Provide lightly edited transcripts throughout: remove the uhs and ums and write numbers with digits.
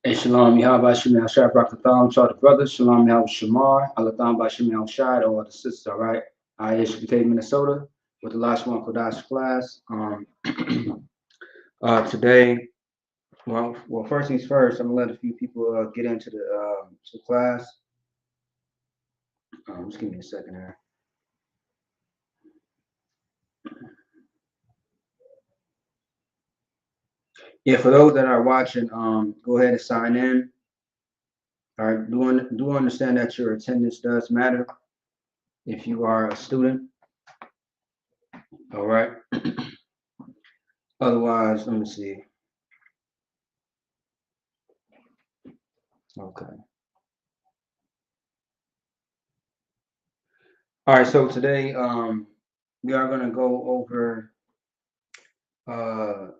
Hey, Shalom, Yahweh Shem Shai Brakatham, to all the brothers, Shalom Yahweh Shamar, Alatham Bashem Shai, to all the sisters, all right? I is from Minnesota with the Lashawan Qadash class. Today, well, first things first, I'm gonna let a few people get into the class. Just give me a second here. Yeah, for those that are watching, go ahead and sign in. All right, do understand that your attendance does matter if you are a student. All right. Otherwise, let me see. Okay. All right. So today, we are going to go over uh,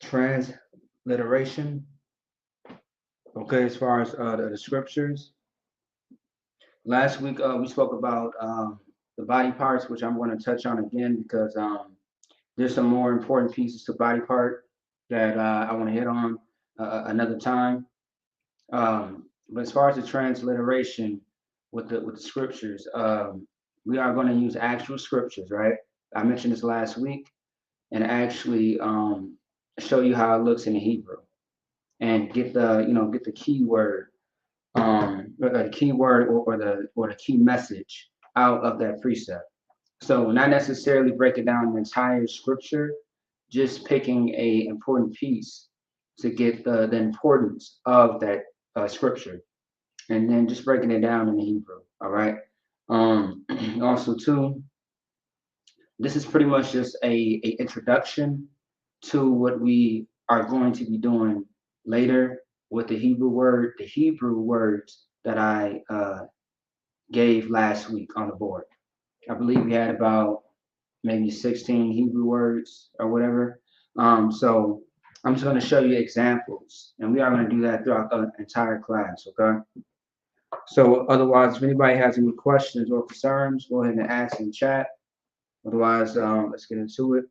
transliteration. Okay, as far as the scriptures. Last week, we spoke about the body parts, which I'm going to touch on again because there's some more important pieces to body part that I want to hit on another time. But as far as the transliteration with the scriptures, we are going to use actual scriptures, right? I mentioned this last week, and actually show you how it looks in the Hebrew, and get the key word, the key word or the key message out of that precept. So not necessarily breaking down the entire scripture, just picking a important piece to get the importance of that scripture, and then just breaking it down in the Hebrew. All right. Also, too, this is pretty much just a introduction to what we are going to be doing later with the Hebrew words that I gave last week on the board. I believe we had about maybe 16 Hebrew words or whatever. So I'm just going to show you examples, and we are going to do that throughout the entire class. Okay. So otherwise, if anybody has any questions or concerns, go ahead and ask in the chat. Otherwise, let's get into it.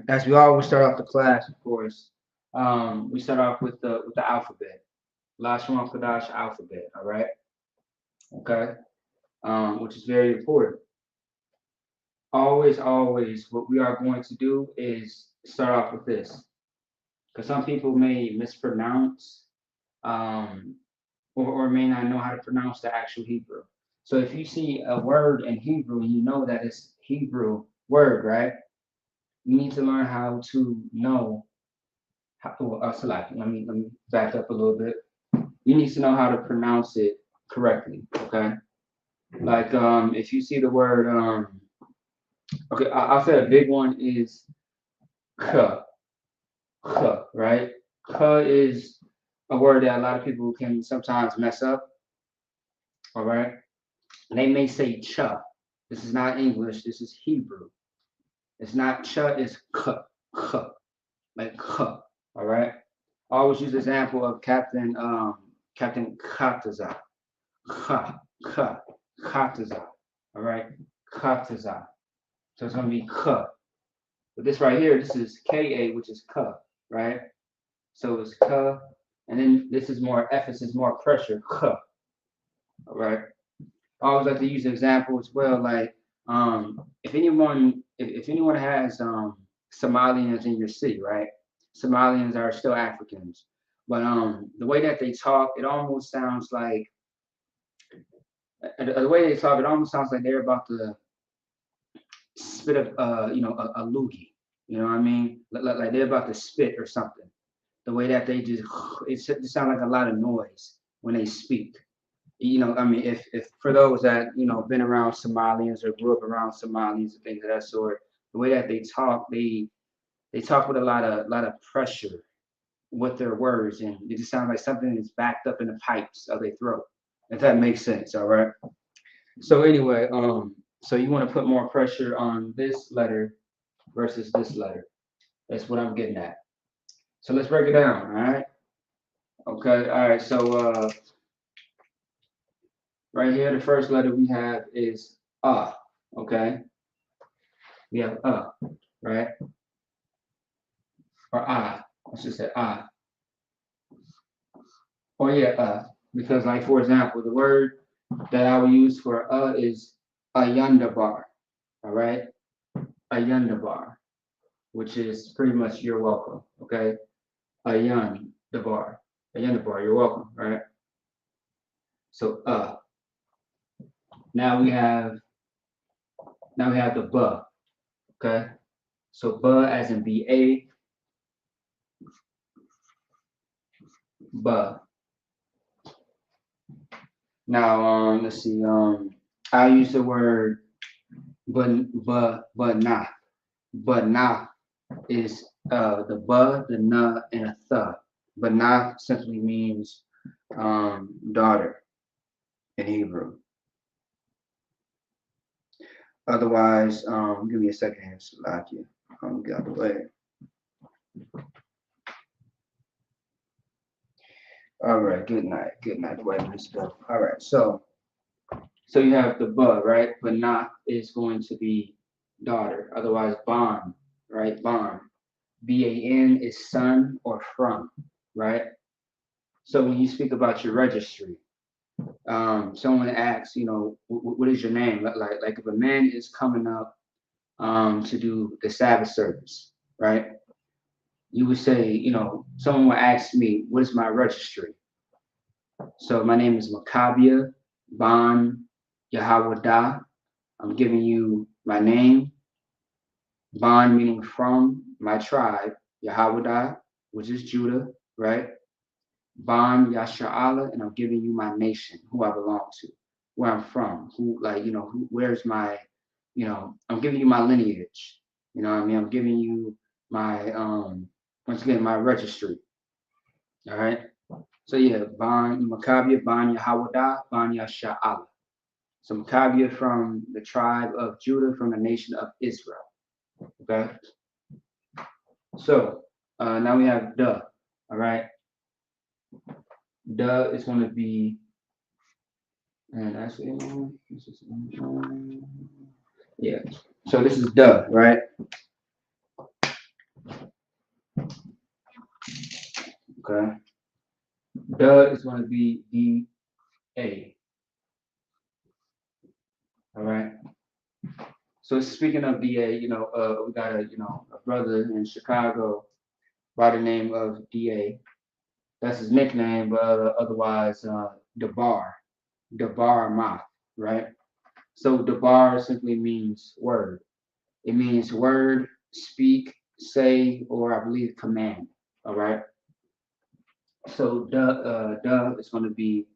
As we always start off the class, of course, we start off with the alphabet, Lashawan Qadash alphabet. All right, okay, which is very important. Always, what we are going to do is start off with this, because some people may mispronounce, um, or may not know how to pronounce the actual Hebrew. So if you see a word in Hebrew and you know that it's Hebrew word, right? You need to learn how to know how. Let me back up a little bit. You need to know how to pronounce it correctly. Okay. Like if you see the word okay, I'll say a big one is k, right? K is a word that a lot of people can sometimes mess up. All right. They may say cha. This is not English. This is Hebrew. It's not cha. It's k, k, like k. All right. I always use the example of Captain Kataza. Ka, ka, Kataza. All right. Kataza. So it's gonna be ka. But this right here, this is ka, which is ka, right? So it's ka, and then this is more emphasis, more pressure. Ka. All right. I always like to use the example as well, like if anyone has Somalians in your city, right? Somalians are still Africans, but the way that they talk, it almost sounds like the way they talk, it almost sounds like they're about to spit a loogie. You know what I mean? Like they're about to spit or something. The way that they just sounds like a lot of noise when they speak. I mean, if for those that been around Somalians or grew up around Somalians and things of that sort, the way that they talk with a lot of pressure with their words, and it just sounds like something is backed up in the pipes of their throat. If that makes sense, all right. So anyway, so you want to put more pressure on this letter versus this letter. That's what I'm getting at. So let's break it down, all right? Okay, all right. So right here, the first letter we have is okay? We have right? Or I should say or yeah, because like for example, the word that I will use for is ayundabar, all right, ayundabar, which is pretty much you're welcome, okay, ayundabar, ayundabar, you're welcome, all right. So now we have the ba, okay. So ba as in ba. Now let's see. I'll use the word but nah. But nah is the ba, the na, and a th. But nah simply means daughter in Hebrew. Otherwise, give me a second here, Salakia. Get out the way. All right, good night. Good night. Wait, let's go. All right, so you have the ba, right? But not is going to be daughter. Otherwise, ban, right? Ban. BAN is son or from, right? So when you speak about your registry, someone asks, you know, what is your name? Like if a man is coming up to do the Sabbath service, right? You would say, you know, someone would ask me, what is my registry? So my name is Maccabia Ban Yahwadah. I'm giving you my name, Ban meaning from my tribe, Yahwadah, which is Judah, right? Ban Yasha'ala, and I'm giving you my nation, who I belong to, where I'm from, who, like, you know, where's my, you know, I'm giving you my lineage, you know what I mean? I'm giving you my, once again, my registry, all right? So yeah, Ban Maccabia, Ban Yahwadah, Ban Yasha'ala. So Maccabia from the tribe of Judah, from the nation of Israel, okay? So now we have duh, all right? Duh is going to be, and actually, yeah. So this is duh, right? Okay. Duh is going to be DA, all right? So speaking of DA, you know, we got a brother in Chicago by the name of DA. That's his nickname, but otherwise, Debar Math, right? So Debar simply means word. It means word, speak, say, or I believe command. All right. So duh is going to be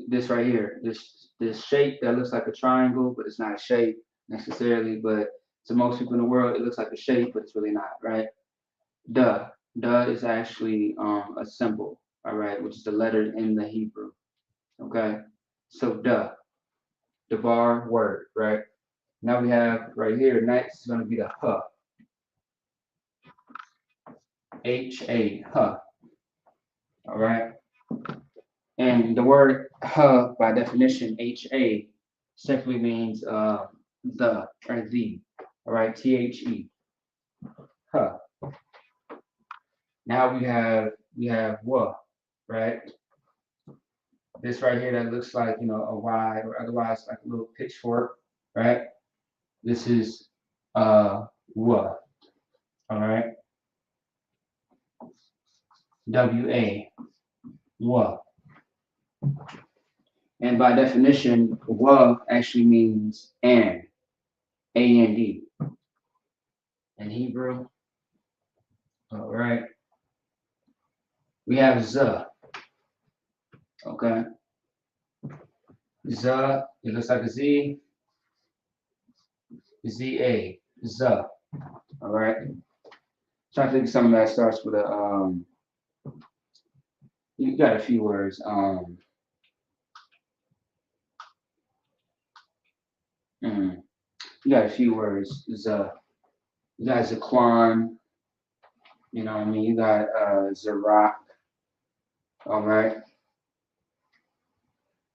this right here. This shape that looks like a triangle, but it's not a shape necessarily. But to most people in the world, it looks like a shape, but it's really not, right? Duh. Duh is actually a symbol, all right, which is the letter in the Hebrew. Okay. So the bar word, right? Now we have right here, next is going to be the huh. H-A, huh. All right. And the word huh, by definition, H-A, simply means the or the. All right. T-H-E, huh. Now we have wa, right? This right here that looks like, you know, a Y or otherwise like a little pitchfork, right? This is wa. All right. W-A, wa. And by definition, wa actually means and, A-N-D. In Hebrew, all right, we have z, okay? Z, it looks like a Z, Z-A, z, all right? Trying to think of something that starts with a, you got a few words, you got a few words, z, you got Zaquan, you know what I mean? You got Zerak, all right?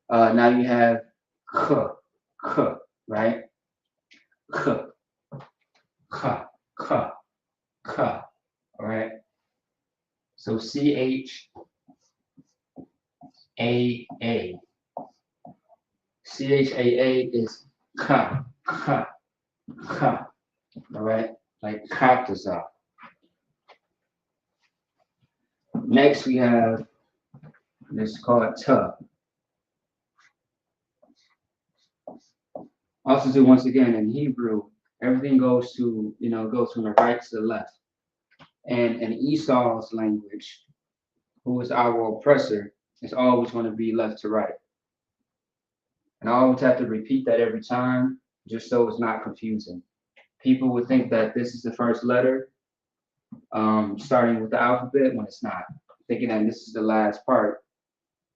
Now you have k, right? K, k, k, k, all right? So CHAA. CHAA is ka, ka, ka. All right, like Kataza. Next we have this called ta. Also, do once again in Hebrew, everything goes to goes from the right to the left. And in Esau's language, who is our oppressor, is always going to be left to right. And I always have to repeat that every time, just so it's not confusing. People would think that this is the first letter, starting with the alphabet when it's not. Thinking that this is the last part,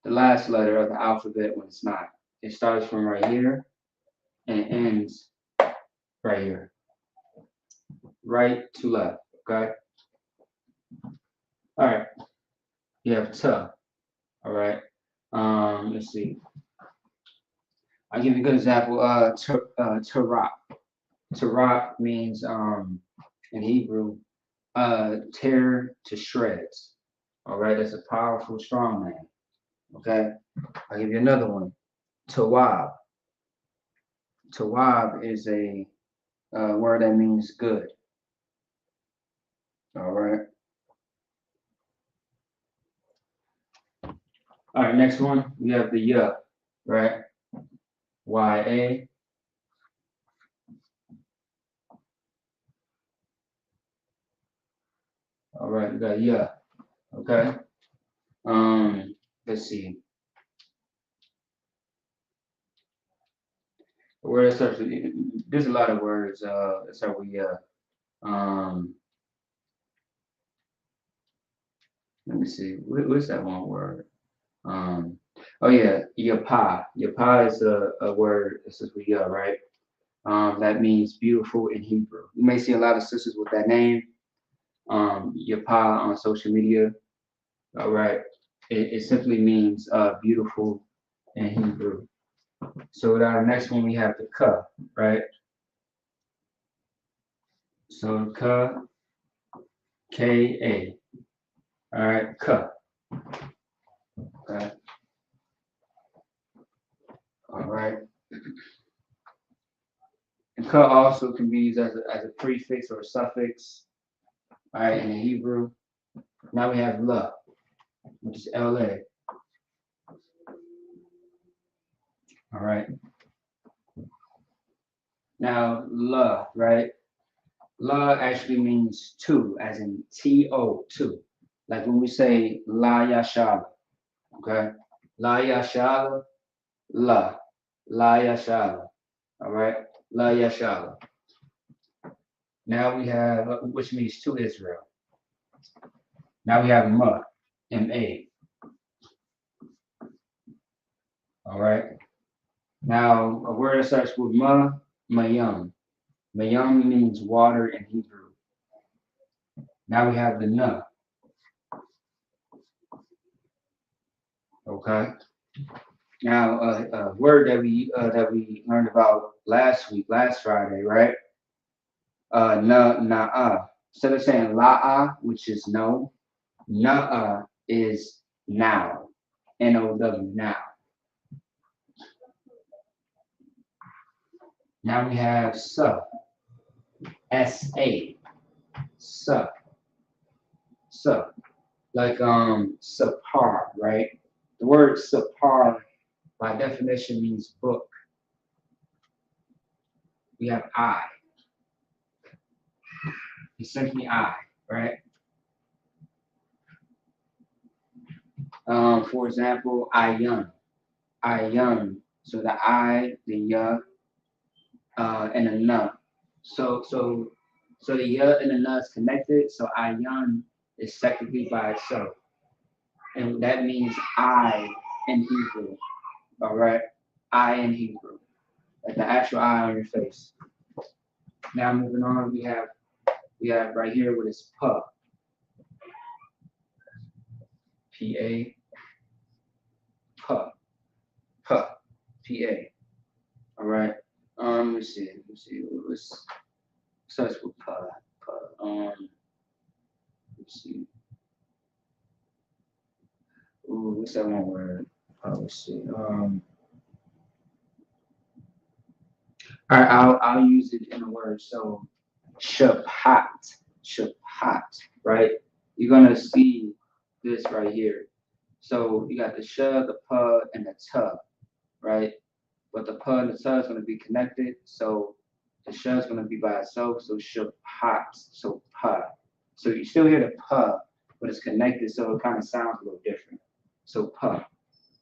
the last letter of the alphabet when it's not. It starts from right here and it ends right here. Right to left, okay? All right, you have T, all right? Let's see. I'll give you a good example. Tarak. Tarak means, in Hebrew, tear to shreds. All right, that's a powerful strong man. Okay, I'll give you another one. Tawab. Tawab is a word that means good. All right. All right, next one, we have the ya, right? Y-A. All right, we got ya, okay? Let's see. The word that starts with, there's a lot of words that start with ya. Let me see, what's that one word? Oh yeah, yapa. Yapa is a word that starts with ya, right? That means beautiful in Hebrew. You may see a lot of sisters with that name, Yapa on social media. All right. It simply means beautiful in Hebrew. So now the next one we have the ka, right? So ka, K-A. All right, ka. Okay. All right. And ka also can be used as a prefix or a suffix. All right, in Hebrew. Now we have la, which is L-A. All right. Now la, right? La actually means two, as in T-O, two. Like when we say La Yashala, okay? La Yashala, La. La Yashala, all right? La Yashala. Now we have, which means to Israel. Now we have Ma, M-A, all right? Now, a word that starts with Ma, Mayam. Mayam means water in Hebrew. Now we have the Na, okay? Now, a word that we learned about last week, last Friday, right? Na'a. Instead of saying la'a, which is no, na'a is now. N-O-W, now. Now we have sa, S-A, sa, sa. Like sapar, right? The word sapar by definition means book. We have I. It's simply I, right? For example, ayun. Ayun. So the I, the ya, and the na. So the ya and the na is connected. So ayun is technically by itself, and that means I in Hebrew. All right, I in Hebrew, like the actual eye on your face. Now moving on, we have right here what is pa, P-A, pa, pa, P-A. All right. Let's see. Let's starts with pa, pa. Let's see. what's that one word? Let's see. All right, I'll use it in a word. So shapat, shapat, right? You're gonna see this right here. So you got the sh, the p, and the t, right? But the p and the t is gonna be connected. So the sh is gonna be by itself. So shapat, so pa. So you still hear the p, but it's connected, so it kind of sounds a little different. So pa,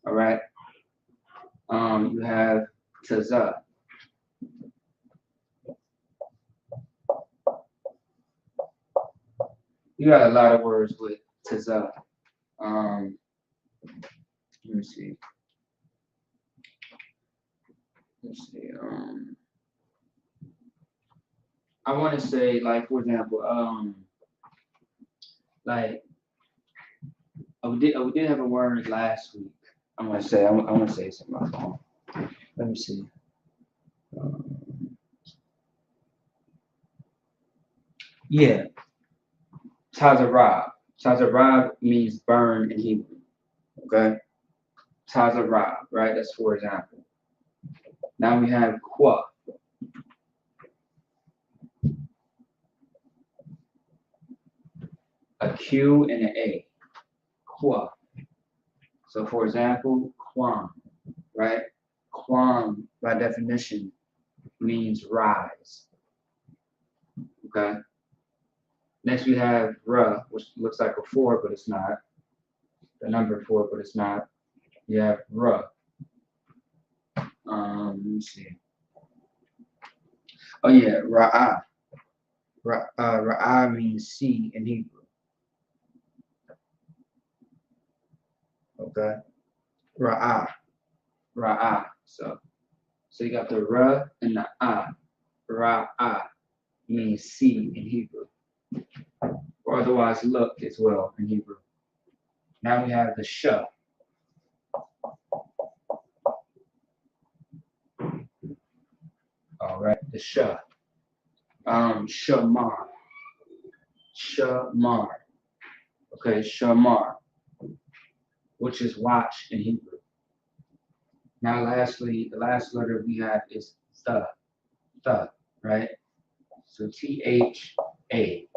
all right. You have taza. You got a lot of words with taza. Let me see. Let's see. I want to say, like, for example, like we did have a word last week. I want to say something about that. Let me see. Yeah, Tazarab. Tazarab means burn in Hebrew. Okay, Tazarab, right? That's for example. Now we have Kwa. A Q and an A. Kwa. So for example, Kwam, right? Kwam, by definition, means rise. Okay. Next we have Ra, which looks like a 4, but it's not. The number 4, but it's not. You have Ra. Let me see. Oh yeah, Ra'ah. Ra'ah means sea in Hebrew. Okay. Ra'ah. Ra'ah. So you got the Ra and the Ah. Ra'ah means sea in Hebrew. Or otherwise look as well in Hebrew. Now we have the Sh. All right, the Sh. Shamar. Shamar. Okay, Shamar, which is watch in Hebrew. Now, lastly, the last letter we have is the, right? So T-H-A,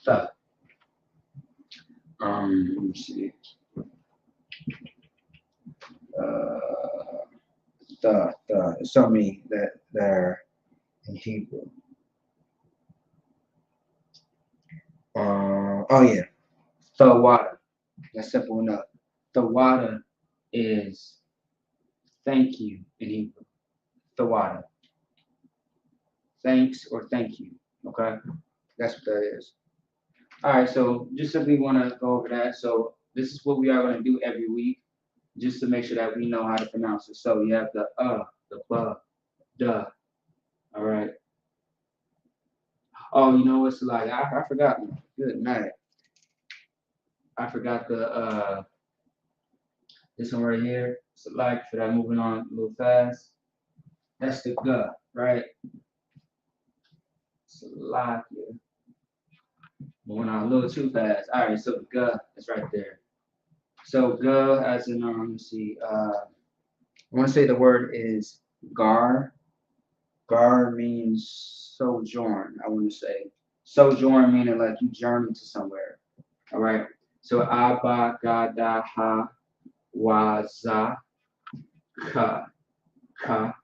the. Let me see. The. It's so many that are in Hebrew. Oh yeah, the water. That's simple enough. The water is thank you in Hebrew. The water. Thanks or thank you. Okay, that's what that is. All right, so just simply want to go over that. So this is what we are going to do every week, just to make sure that we know how to pronounce it. So you have the the the. All right. Oh, you know what's like? I forgot. Good night. I forgot the this one right here. So like, should I moving on a little fast? That's the g, right? So like, yeah. Moving on a little too fast. All right, so the g is right there. So g as in let me see. I want to say the word is gar. Gar means sojourn. I want to say sojourn meaning like you journey to somewhere. All right. So Abba Gada Ha Waza Ka Ka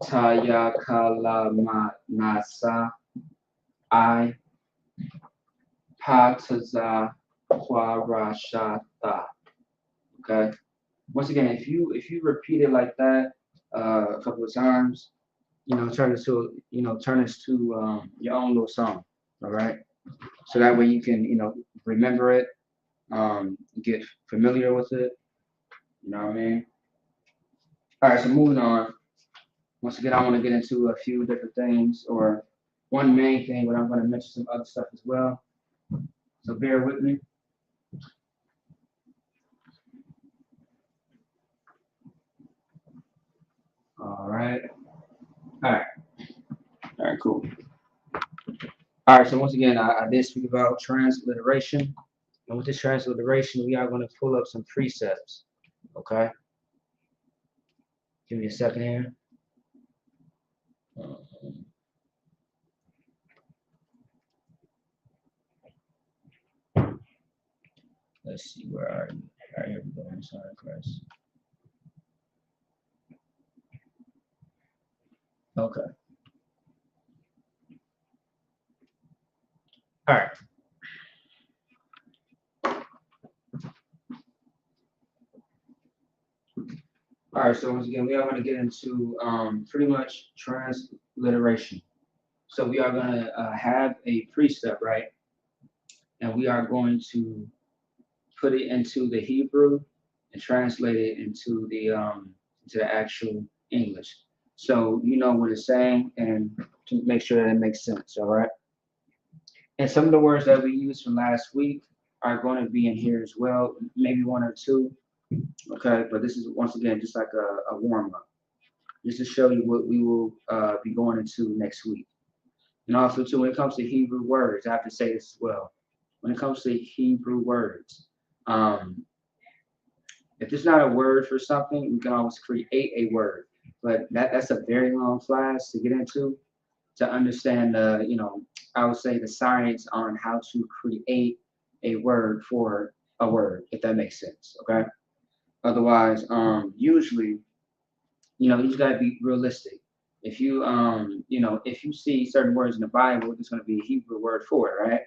Taya Kalama Nasa I Pataza Kwarashata. Okay. Once again, if you repeat it like that a couple of times, turn this to your own little song. All right. So that way you can remember it, get familiar with it. You know what I mean? All right. So moving on. Once again, I want to get into a few different things, or one main thing, but I'm going to mention some other stuff as well. So bear with me. All right. All right. All right. Cool. All right. So once again, I did speak about transliteration. And with this transliteration, we are going to pull up some precepts. Okay? Give me a second here. Let's see, where are you? All right, here we go. I'm sorry, Chris. Okay. All right. All right, so once again, we are going to get into pretty much transliteration. So we are going to have a precept, right? And we are going to put it into the Hebrew and translate it into the actual English. So you know what it's saying, and to make sure that it makes sense. All right. And some of the words that we used from last week are going to be in here as well, maybe one or two. Okay, but this is once again just like a warm up, just to show you what we will be going into next week. And also too, when it comes to Hebrew words, I have to say this as well. When it comes to Hebrew words, if there's not a word for something, we can always create a word. But that's a very long class to get into to understand I would say the science on how to create a word for a word, if that makes sense. Okay. Otherwise, usually, you just gotta be realistic. If if you see certain words in the Bible, there's gonna be a Hebrew word for it, right?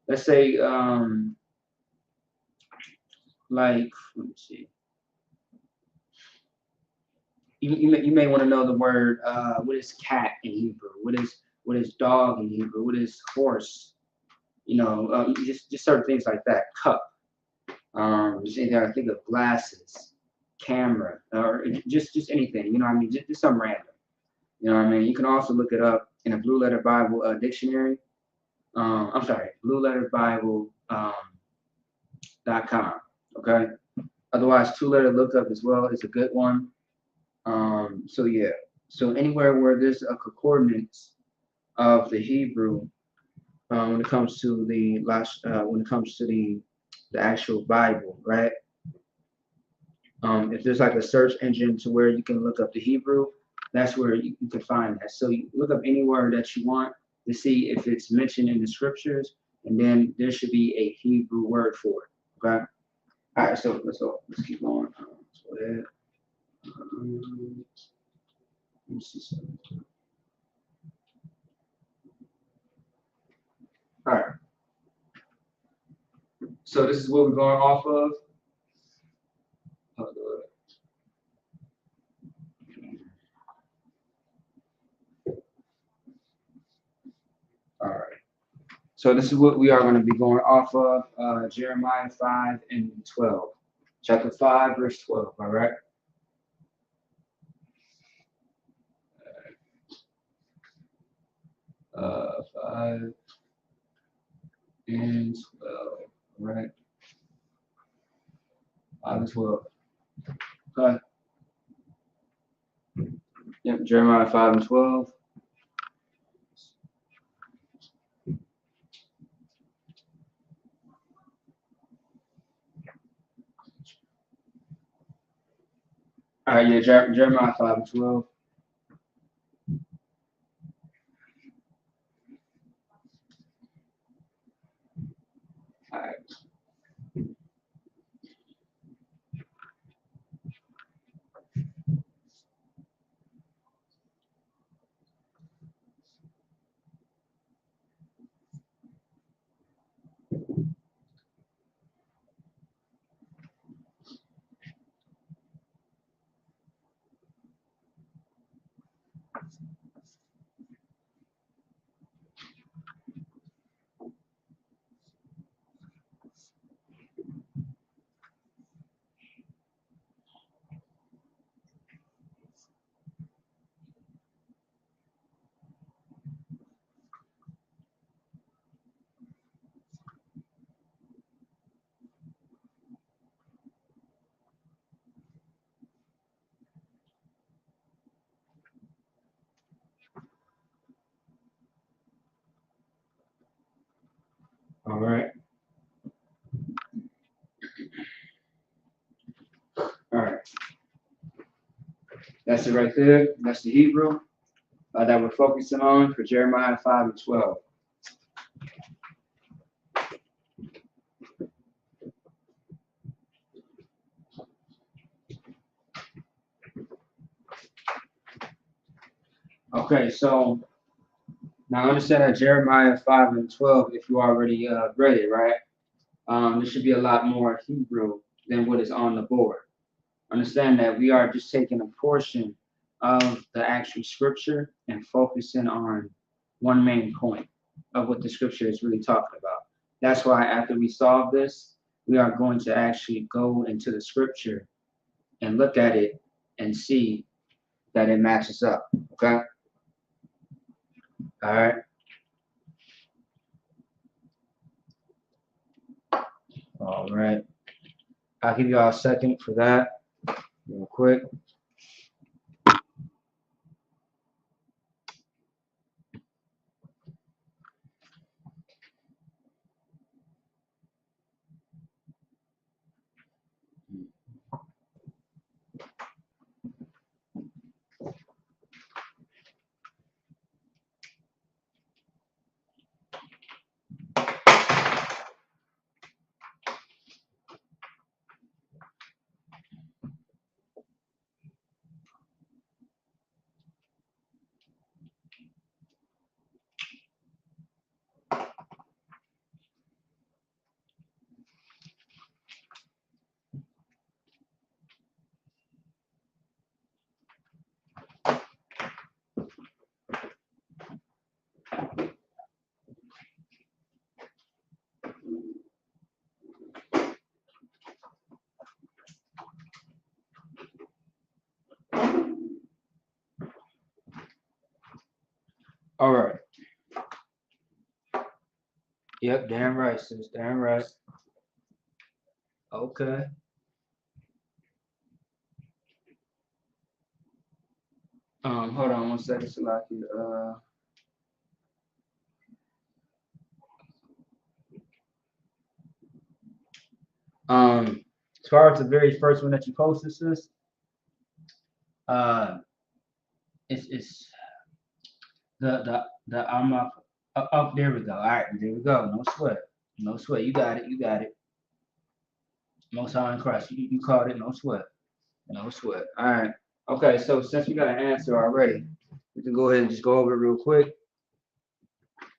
Let's say, like, let me see. You may want to know the word. What is cat in Hebrew? What is dog in Hebrew? What is horse? Just certain things like that. Cup. Just anything I think of. Glasses, camera, or just anything. You know what I mean? Just some random. You know what I mean? You can also look it up in a Blue Letter Bible dictionary. I'm sorry, Blue Letter Bible .com. Okay. Otherwise, Two Letter Lookup as well is a good one. So yeah. So anywhere where there's a concordance of the Hebrew when it comes to the actual Bible, right? If there's like a search engine to where you can look up the Hebrew, that's where you can find that. So you look up any word that you want to see if it's mentioned in the scriptures, and then there should be a Hebrew word for it. Okay. All right. So let's keep going. Let me see something. All right. So this is what we're going off of. All right. So this is what we are going to be going off of, Jeremiah 5 and 12. Chapter 5, verse 12, all right? 5 and 12, all right? 5 and 12. Okay. Yep, Jeremiah 5 and 12. All right, yeah, Jeremiah 5 and 12. All right. All right. That's it right there. That's the Hebrew that we're focusing on for Jeremiah 5 and 12. Okay, so now understand that Jeremiah 5 and 12, if you already read it, right? There should be a lot more Hebrew than what is on the board. Understand that we are just taking a portion of the actual scripture and focusing on one main point of what the scripture is really talking about. That's why after we solve this, we are going to actually go into the scripture and look at it and see that it matches up. Okay? All right. All right. I'll give you all a second for that, real quick. All right. Yep, damn right, sis. Damn right. Okay. Hold on one second, Salaki. As far as the very first one that you posted, sis, uh, it's the I'm up. There we go. All right, there we go. No sweat. No sweat. You got it. You got it. Most High in Christ. You caught it. No sweat. No sweat. All right. Okay. So since we got an answer already, we can go ahead and just go over it real quick.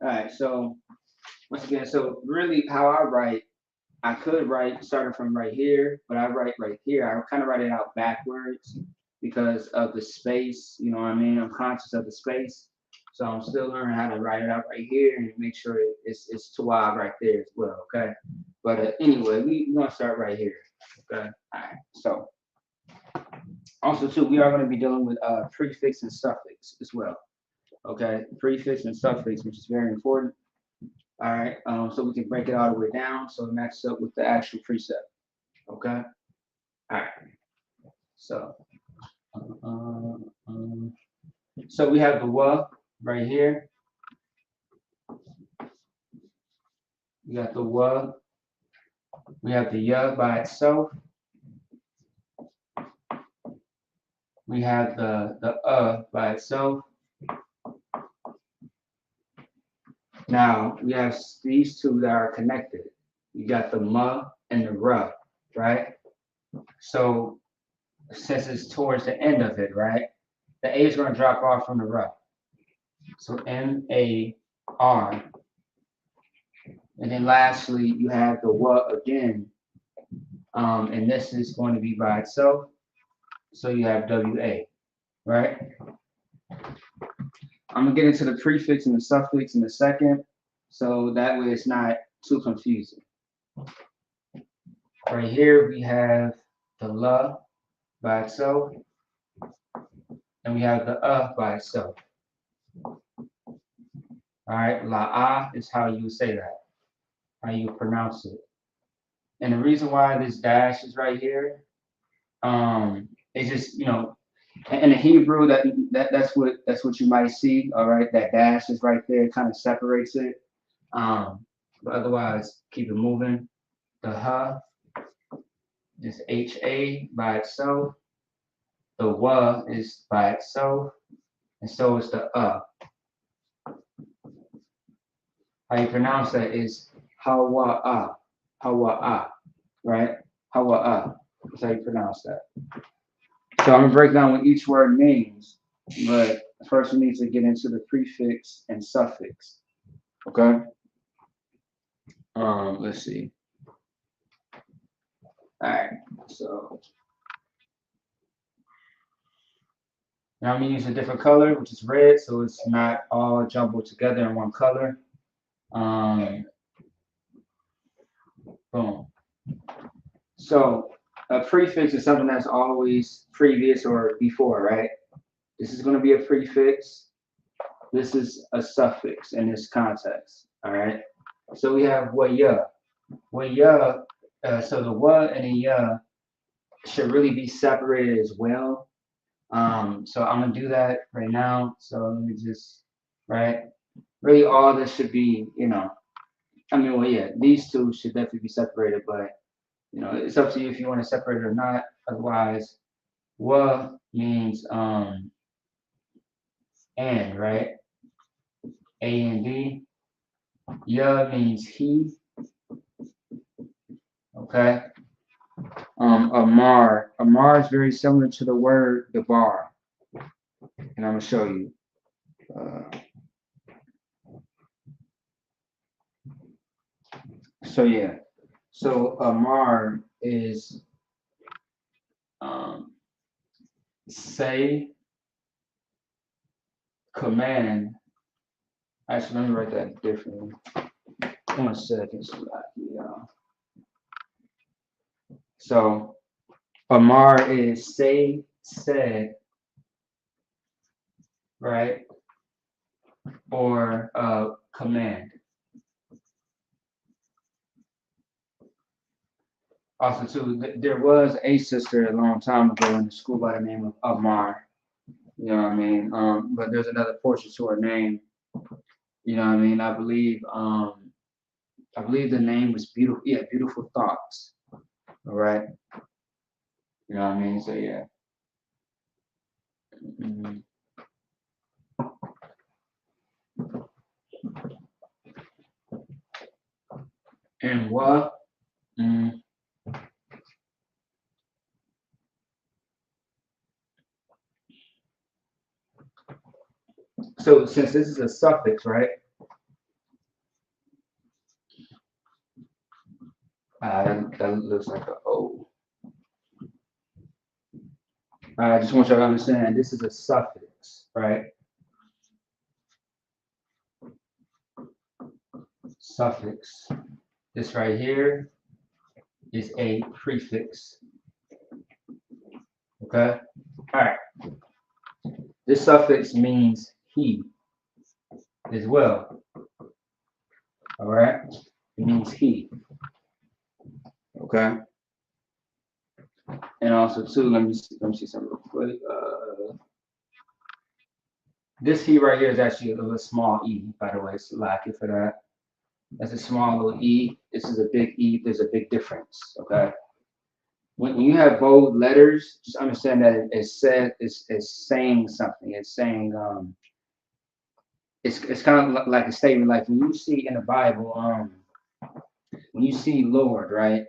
All right. So once again, so really how I write, I could write starting from right here, but I write right here. I kind of write it out backwards because of the space. You know what I mean? I'm conscious of the space. So I'm still learning how to write it out right here and make sure it's Tawab right there as well. Okay. But anyway, we're going to start right here. Okay. All right. So also, too, we are going to be dealing with prefix and suffix as well. Okay. Prefix and suffix, which is very important. All right, so we can break it all the way down so it matches up with the actual precept. Okay. All right. So, so we have the wa right here. We got the wa. We have the ya by itself. We have the by itself. Now we have these two that are connected. You got the ma and the ra, right? So since it's towards the end of it, right? The A is going to drop off from the ra. So M-A-R. And then lastly, you have the wa again. And this is going to be by itself. So you have W-A, right? I'm going to get into the prefix and the suffix in a second. So that way it's not too confusing. Right here, we have the la by itself. And we have the by itself. All right, la is how you say that, how you pronounce it. And the reason why this dash is right here, it's just, you know, in the Hebrew that's what you might see. All right, that dash is right there, it kind of separates it. But otherwise, keep it moving. The ha, just HA by itself. The wa is by itself, and so is the How you pronounce that is hawa'a, hawa'a, right? Hawa'a. That's how you pronounce that. So I'm gonna break down what each word means, but first we need to get into the prefix and suffix. Okay. Let's see. All right. So now I'm gonna use a different color, which is red, so it's not all jumbled together in one color. Boom. So a prefix is something that's always previous or before, right? This is going to be a prefix. This is a suffix in this context. All right. So we have waya. Waya. So the wa and the ya should really be separated as well. So I'm gonna do that right now. So let me just right. Really, all this should be, I mean, well, yeah, these two should definitely be separated, but it's up to you if you want to separate it or not. Otherwise, wa means and, right? A and D. Ya means he. Okay. Amar. Amar is very similar to the word debar. And I'm gonna show you. So yeah. So Amar is say, command. Actually, let me write that differently. 1 second. So Amar is say, said, right? Or command. Also, too, there was a sister a long time ago in the school by the name of Amar. You know what I mean? But there's another portion to her name. You know what I mean? I believe the name was beautiful. Yeah, beautiful thoughts. All right. You know what I mean? So yeah. Mm-hmm. And what? Mm. So since this is a suffix, right? That looks like an O. I just want you to understand this is a suffix, right? Suffix. This right here is a prefix. Okay? All right. This suffix means he as well. All right? It means he. Okay? And also, too, let me see something real quick. This he right here is actually a little small e, by the way, so like it for that. That's a small little e. This is a big e. There's a big difference. Okay? When you have bold letters, just understand that it's saying something. It's saying it's kind of like a statement. Like when you see in the Bible, when you see Lord, right,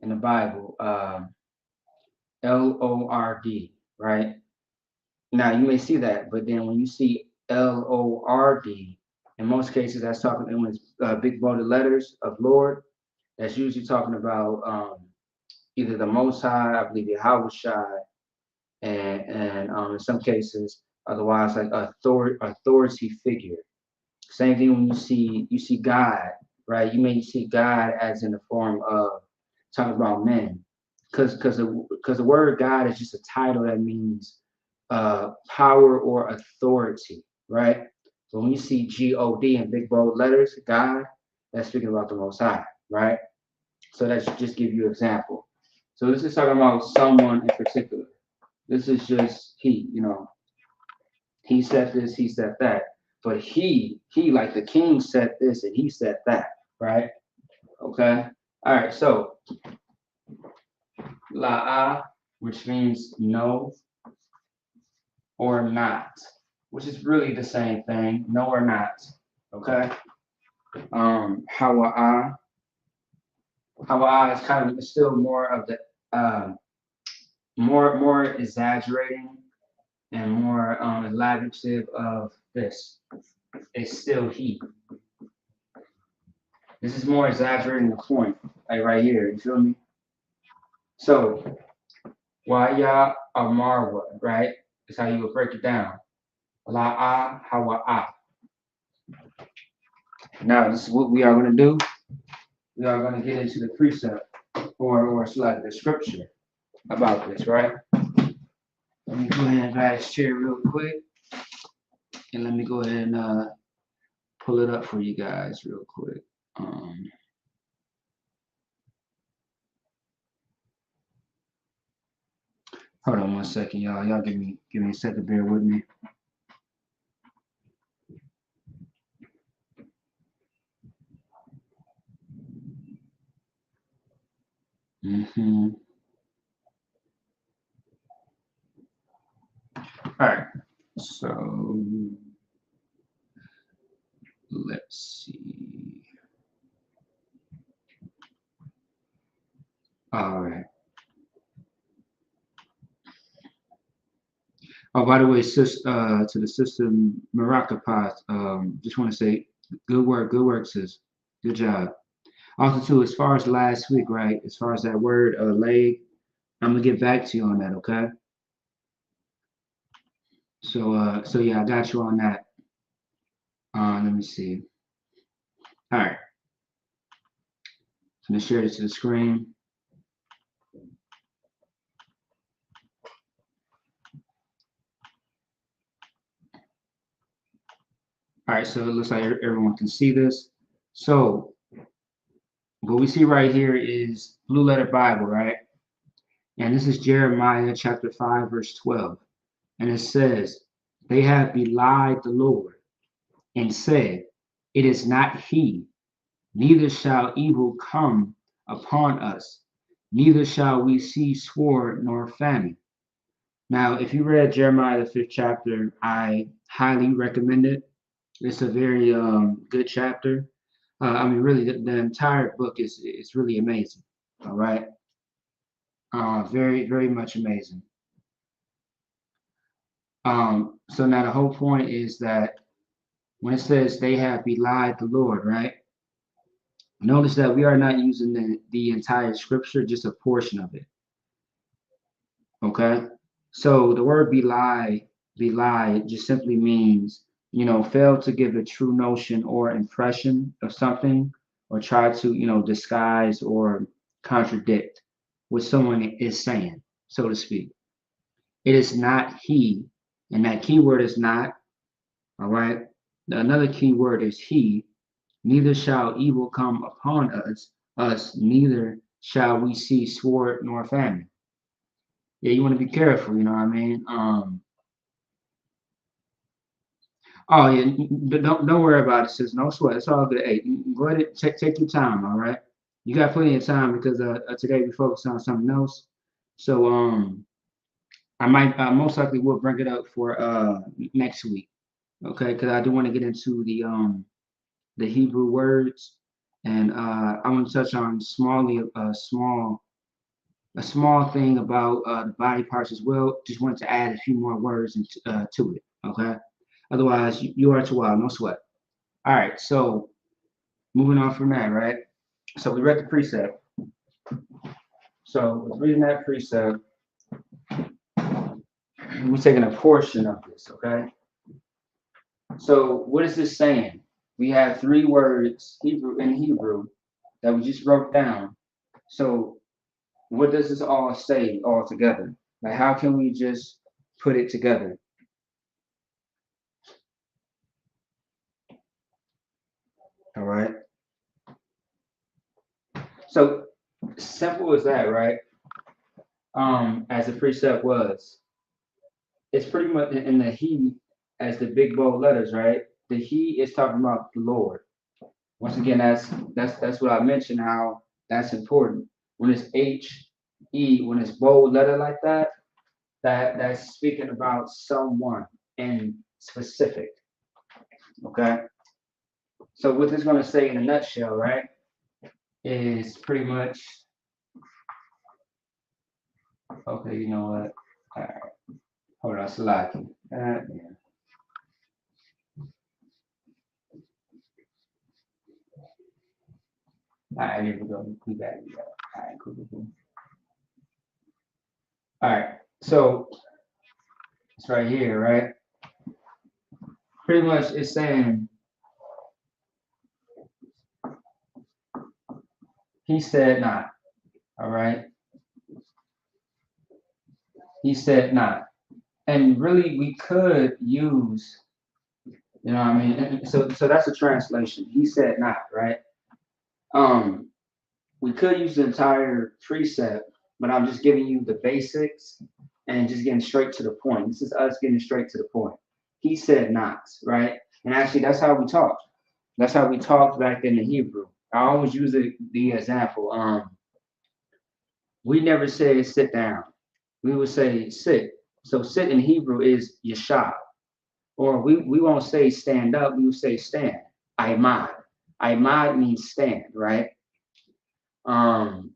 in the Bible, Lord, right? Now you may see that, but then when you see Lord, in most cases that's talking when it's big bolded letters of Lord. That's usually talking about either the Most High, I believe Yahweh Shai, and in some cases, otherwise like authority figure. Same thing when you see God, right? You may see God as in the form of talking about men, because the word God is just a title that means power or authority, right? So when you see God in big bold letters, God, that's speaking about the Most High, right? So that should just give you an example. So this is talking about someone in particular. This is just he, he said this, he said that. But he like the king said this and he said that, right? Okay. All right. So la'a, which means no, or not, which is really the same thing, no or not. Okay. Hawa'a. Hawa'a is kind of it's still more of the more exaggerating and more elaborative of this. It's still he. This is more exaggerating the point, like right here. You feel me? So Waya Amarwa, right? Is how you would break it down. La'a Hawa'a. Now this is what we are going to do. We are going to get into the precept or like the scripture about this, right? Let me go ahead and grab this chair real quick, and let me go ahead and pull it up for you guys real quick. Hold on one second, y'all. Y'all give me a second. Bear with me. All right. So let's see. All right. Oh, by the way, to the sister Marakapath, just want to say, good work, sis. Good job. Also, too, as far as last week, right? As far as that word leg, I'm gonna get back to you on that, okay? So yeah, I got you on that. Let me see. All right. I'm gonna share this to the screen. All right, so it looks like everyone can see this. So what we see right here is Blue Letter Bible, right? And this is Jeremiah chapter 5, verse 12. And it says, they have belied the Lord and said, it is not he, neither shall evil come upon us, neither shall we see sword nor famine. Now, if you read Jeremiah the 5th chapter, I highly recommend it. It's a very good chapter. I mean, really, the entire book is really amazing. All right, very very much amazing. So now the whole point is that when it says they have belied the Lord, right? Notice that we are not using the entire scripture, just a portion of it. Okay, so the word belie just simply means fail to give a true notion or impression of something, or try to disguise or contradict what someone is saying, so to speak. It is not he, and that key word is not. All right. Another key word is he. Neither shall evil come upon us, neither shall we see sword nor famine. Yeah, you want to be careful, you know what I mean? Oh yeah, don't worry about it, sis. No sweat. It's all good. Hey, go ahead and take your time, all right? You got plenty of time because today we focus on something else. So I might most likely will bring it up for next week, okay? Because I do want to get into the Hebrew words, and I want to touch on a small thing about the body parts as well. Just wanted to add a few more words to it, okay? Otherwise, you are too wild, no sweat. All right, so moving on from that, right? So we read the precept. So with reading that precept, we're taking a portion of this, okay? So what is this saying? We have three words in Hebrew that we just wrote down. So what does this all say all together? Like how can we just put it together? All right. So simple as that, right? As the precept was, it's pretty much in the he as the big bold letters, right? The he is talking about the Lord. Once again, that's what I mentioned, how that's important. When it's H E, when it's bold letter like that, that's speaking about someone in specific. Okay. So what it's going to say in a nutshell, right, is pretty much okay. You know what? All right. Hold on, Salaki. Yeah. All right, here we go. We got it. All right, cool, cool, cool. All right. So it's right here, right? Pretty much it's saying he said not. All right. He said not. And really we could use, you know what I mean? So that's a translation. He said not, right? Um, we could use the entire precept, but I'm just giving you the basics and just getting straight to the point. This is us getting straight to the point. He said not, right? And actually that's how we talk. That's how we talked back in the Hebrew. I always use the example. We never say sit down. We would say sit. So sit in Hebrew is yashab. Or we won't say stand up, we will say stand. Aimad. Aimad means stand, right? Um,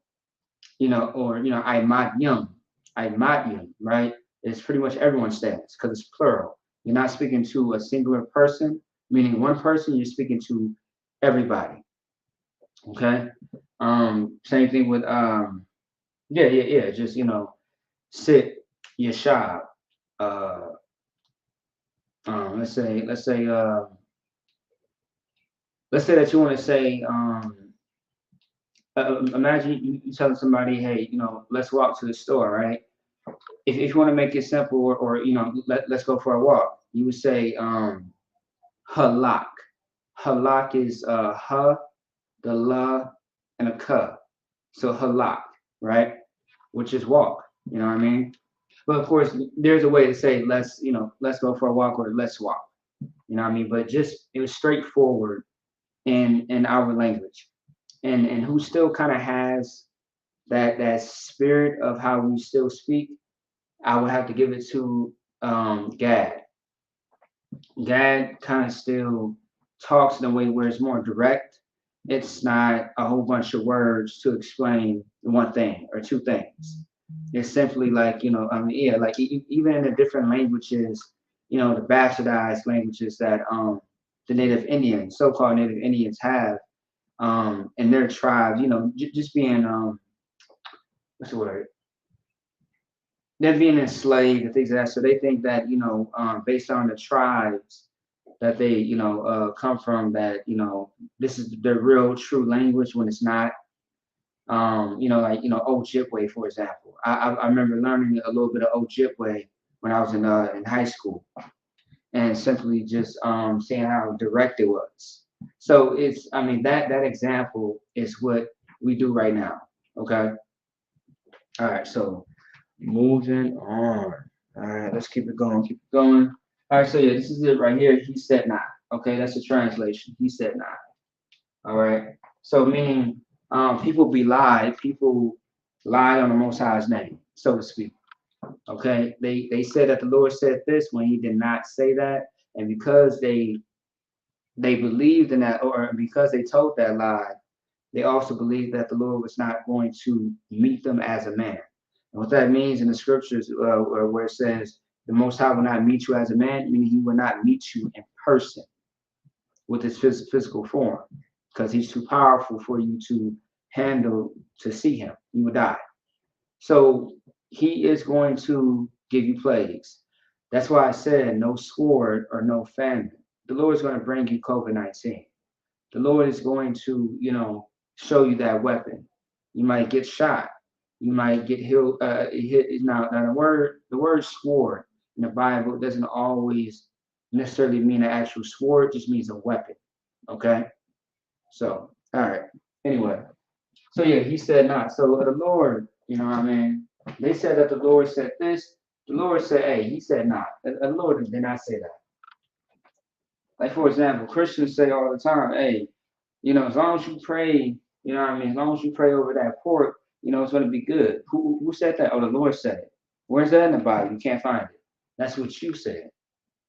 or Aimad yum. Aimad yum, right? It's pretty much everyone stands because it's plural. You're not speaking to a singular person, meaning one person, you're speaking to everybody. Okay. Same thing with yeah. Just sit yashab. Uh, let's say that you want to say imagine you telling somebody, hey, let's walk to the store, right? If you want to make it simple, or let's go for a walk, you would say halak. Halak is ha, the la, and a ka. So halak, right? Which is walk. You know what I mean? But of course, there's a way to say let's go for a walk or let's walk. You know what I mean? But just it was straightforward in our language, and who still kind of has that spirit of how we still speak. I would have to give it to Gad. Gad kind of still talks in a way where it's more direct. It's not a whole bunch of words to explain one thing or two things. It's simply like, yeah, like even in the different languages, the bastardized languages that the native Indians, so-called native Indians have in their tribes, just being what's the word? They're being enslaved and things like that. So they think that, based on the tribes that they, come from, that, this is the real true language when it's not. Ojibwe, for example. I remember learning a little bit of Ojibwe when I was in high school, and simply just seeing how direct it was. So I mean, that example is what we do right now. Okay. All right. So moving on. All right. Let's keep it going. Keep it going. All right. So yeah, this is it right here. He said not. Okay. That's the translation. He said not. All right. So meaning people people lie on the Most High's name, so to speak. Okay. They said that the Lord said this when He did not say that, and because they believed in that, or because they told that lie, they also believed that the Lord was not going to meet them as a man. And what that means in the scriptures, where it says the Most High will not meet you as a man, meaning He will not meet you in person with His physical form, because He's too powerful for you to handle to see Him. You would die. So He is going to give you plagues. That's why I said no sword or no famine. The Lord is going to bring you COVID-19. The Lord is going to, show you that weapon. You might get shot. You might get healed. Hit. Now the word sword in the Bible doesn't always necessarily mean an actual sword. It just means a weapon. Okay. So, all right. Anyway, so yeah, he said not. So the Lord, you know what I mean? They said that the Lord said this. The Lord said, hey, He said not. The Lord did not say that. Like, for example, Christians say all the time, hey, as long as you pray, you know what I mean? As long as you pray over that pork, it's going to be good. Who said that? Oh, the Lord said it. Where's that in the Bible? You can't find it. That's what you said.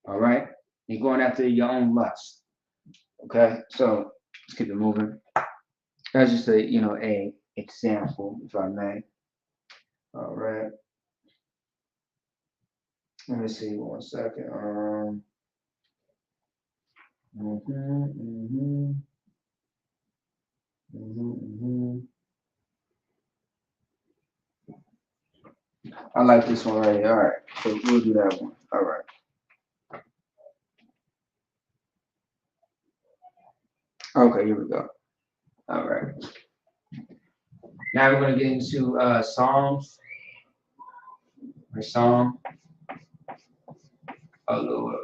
All right? You're going after your own lust. Okay? So let's keep it moving. That's just a, a example, if I may. All right. Let me see 1 second. Mhm, mhm, mhm. I like this one right here. All right. So we'll do that one. All right. Okay, here we go. All right. Now we're going to get into Psalms or Psalm. Oh, Lord.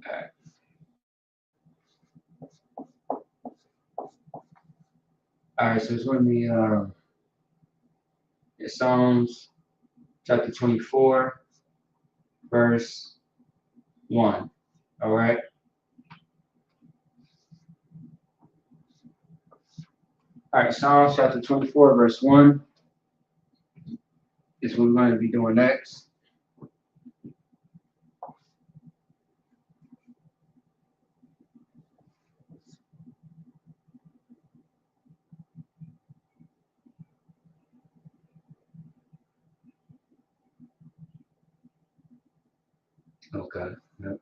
All right. All right. So it's going to be Psalms chapter 24, verse 1. All right. All right. Psalms chapter 24, verse 1 is what we're going to be doing next. Okay. Yep.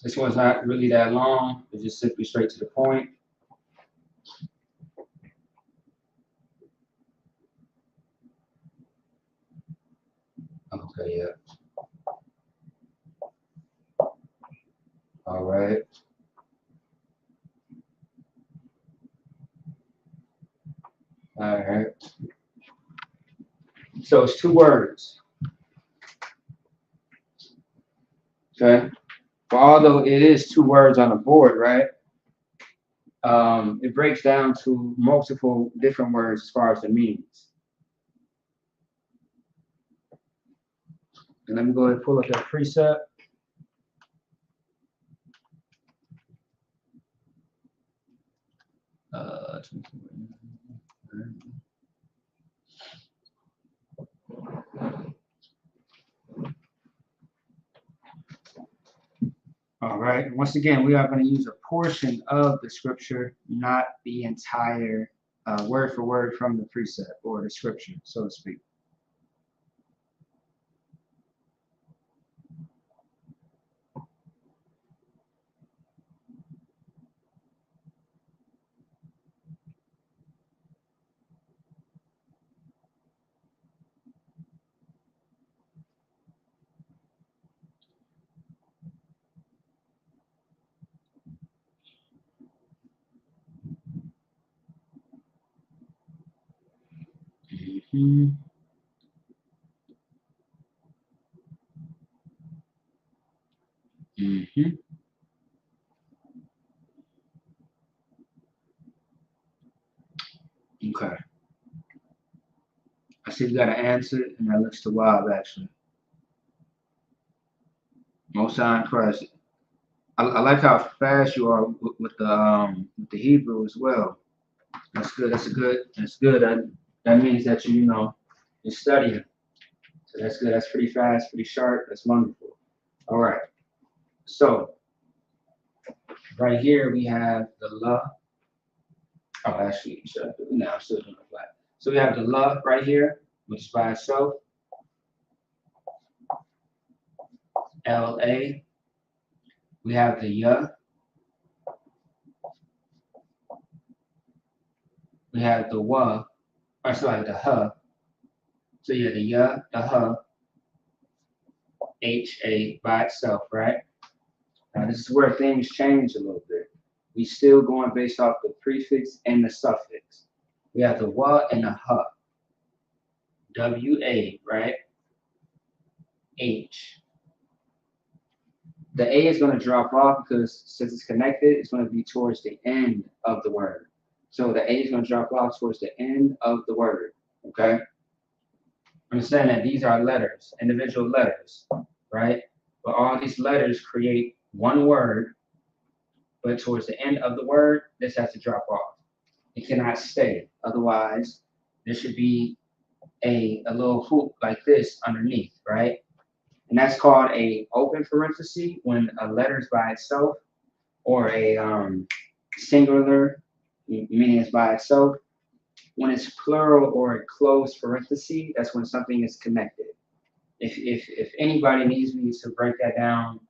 This one's not really that long. It's just simply straight to the point. Okay. Yeah. All right. All right. So it's 2 words. Okay. But although it is 2 words on the board, right? It breaks down to multiple different words as far as the meanings. And let me go ahead and pull up that precept. Uh, all right. Once again, we are going to use a portion of the scripture, not the entire word for word from the precept or the scripture, so to speak. Mm-hmm. Mm-hmm. Okay. I see you got an answer, and that looks to wild actually. Most High in Christ. I like how fast you are with the Hebrew as well. That's good. That's a good. That's good. That means that you're studying. So that's good. That's pretty fast, pretty sharp. That's wonderful. All right. So right here we have the la. Oh, actually, no, I'm still doing it flat. So we have the la right here, which is by itself. La. We have the ya. We have the wa. Or sorry, the ha. So yeah, the ya, the ha, ha by itself, right? Now this is where things change a little bit. We still going based off the prefix and the suffix. We have the wa and the ha. W-A, right? H. The A is going to drop off because since it's connected, it's going to be towards the end of the word. So the A is going to drop off towards the end of the word. Okay? Understand that these are letters, individual letters, right? But all these letters create one word, but towards the end of the word, this has to drop off. It cannot stay. Otherwise, there should be a little hoop like this underneath, right? And that's called a open parenthesis when a letter is by itself, or a singular, meaning it's by itself. When it's plural or a closed parenthesis, that's when something is connected. If anybody needs me to break that down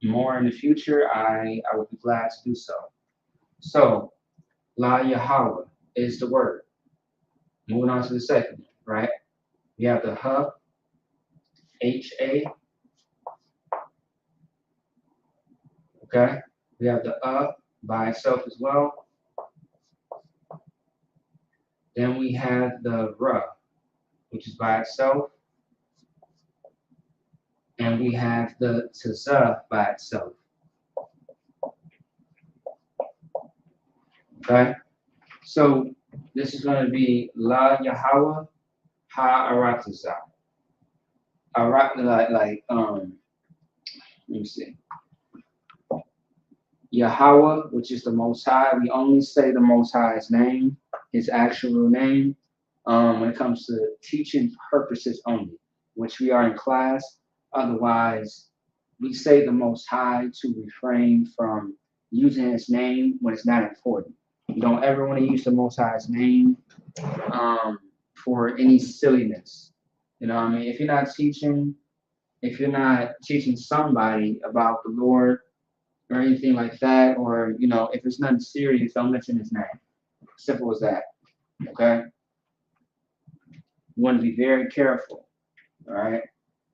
more in the future, I would be glad to do so. So, La Yahweh is the word. Moving on to the second one, right? We have the Ha, H-A. Okay? We have the by itself as well. Then we have the Ra, which is by itself. And we have the Tza by itself. Okay? So this is going to be La Yahweh Ha-Arataza. Let me see. Yahweh, which is the Most High. We only say the Most High's name, his actual name, when it comes to teaching purposes only, which we are in class. Otherwise, we say the Most High to refrain from using his name when it's not important. You don't ever want to use the Most High's name for any silliness. You know what I mean? If you're not teaching somebody about the Lord or anything like that, or if it's nothing serious, don't mention his name. Simple as that. Okay? You want to be very careful. All right?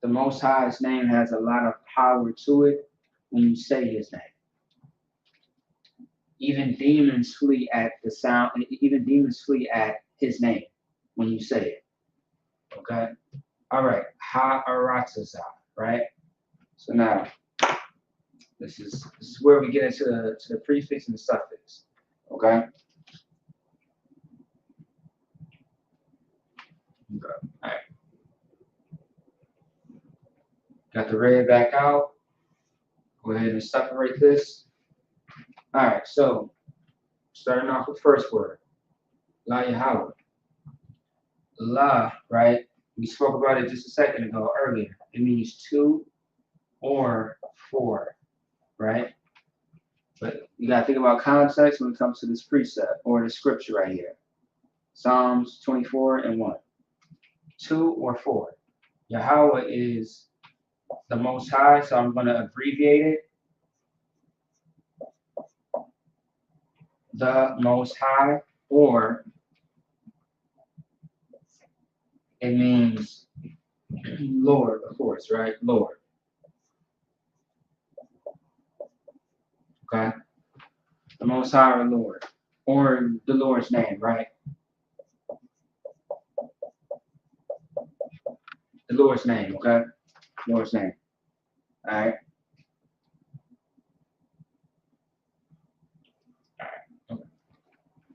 The Most High's name has a lot of power to it when you say his name. Even demons flee at the sound, even demons flee at his name when you say it. Okay? All right. Ha-Arataza, right? So now, this is where we get into the prefix and the suffix. Okay? Okay. All right. Got the red back out. Go ahead and separate this. All right, so starting off with first word, La Yahweh. La, right? We spoke about it just a second ago earlier. It means two or four, right? But you gotta think about context when it comes to this precept or the scripture right here. Psalms 24 and 1. Two or four. Yahweh is the Most High, so I'm gonna abbreviate it. The Most High, or it means Lord, of course, right? Lord. Okay? The Most High or Lord. Or the Lord's name, right? The Lord's name, okay? Lord's name. Alright? Okay.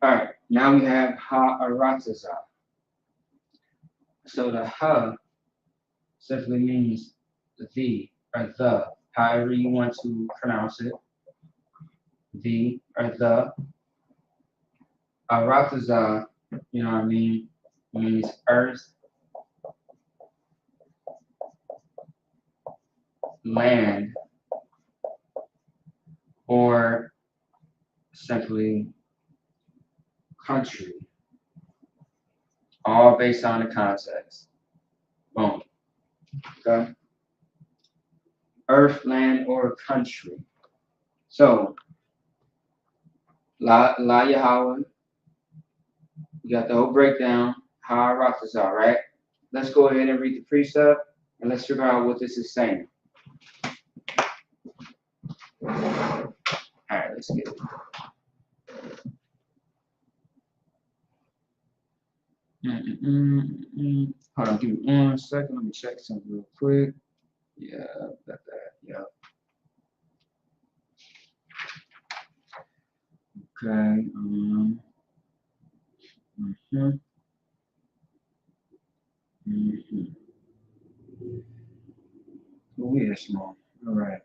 Alright, now we have Ha-Arataza. So the Ha simply means the or the, however you want to pronounce it. The or the. Arataza, you know what I mean, means earth, land, or simply country, all based on the context. Boom. Okay? Earth, land, or country. So, La Yahweh, you got the whole breakdown, Ha-Arataza, right? Let's go ahead and read the precept, and let's figure out what this is saying. All right, let's get it. Hold on, give me 1 second. Let me check something real quick. Yeah, got that. Yeah. Okay. Mhm. Mhm. Weird small. All right.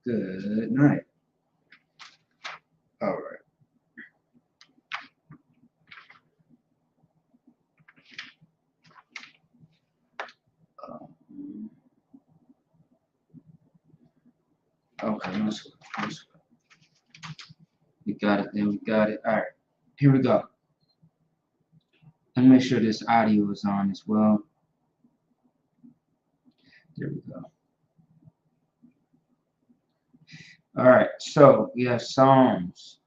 Good night. All right. Um, okay. No sweat. No sweat. We got it. Then we got it. All right. Here we go. Let me make sure this audio is on as well. There we go. All right. So we have Psalms.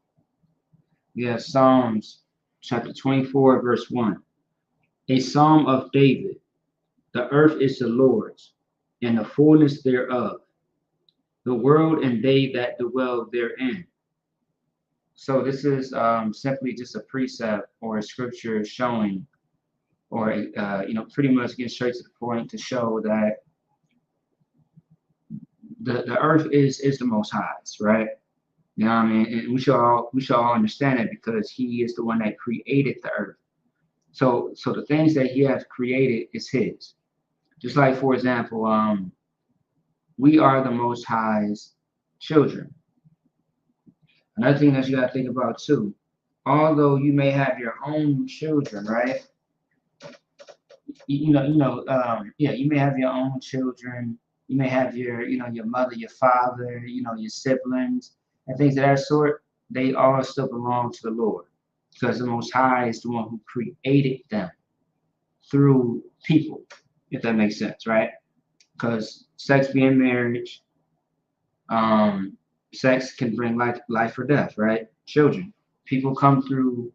We have Psalms chapter 24, verse 1. A psalm of David. The earth is the Lord's, and the fullness thereof, the world and they that dwell therein. So this is simply just a precept or a scripture showing, or pretty much getting straight to the point to show that the earth is the Most High's, right? You know what I mean? And we should all understand it because He is the one that created the earth. So the things that He has created is His. Just like, for example, we are the Most High's children. Another thing that you got to think about too, although you may have your own children, right? Yeah, you may have your own children. You may have your mother, your father, your siblings, and things of that sort. They all still belong to the Lord because the Most High is the one who created them through people, if that makes sense, right? Because sex being marriage, um, sex can bring life or death, right? Children, people come through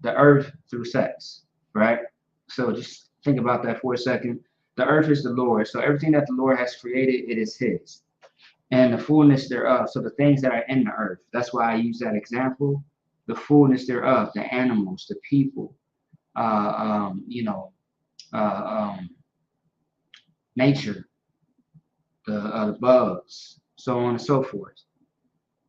the earth through sex, right? So just think about that for a second. The earth is the Lord, so everything that the Lord has created, it is His, and the fullness thereof. So the things that are in the earth. That's why I use that example. The fullness thereof, the animals, the people, uh, um, you know, uh, um, nature, the bugs, so on and so forth.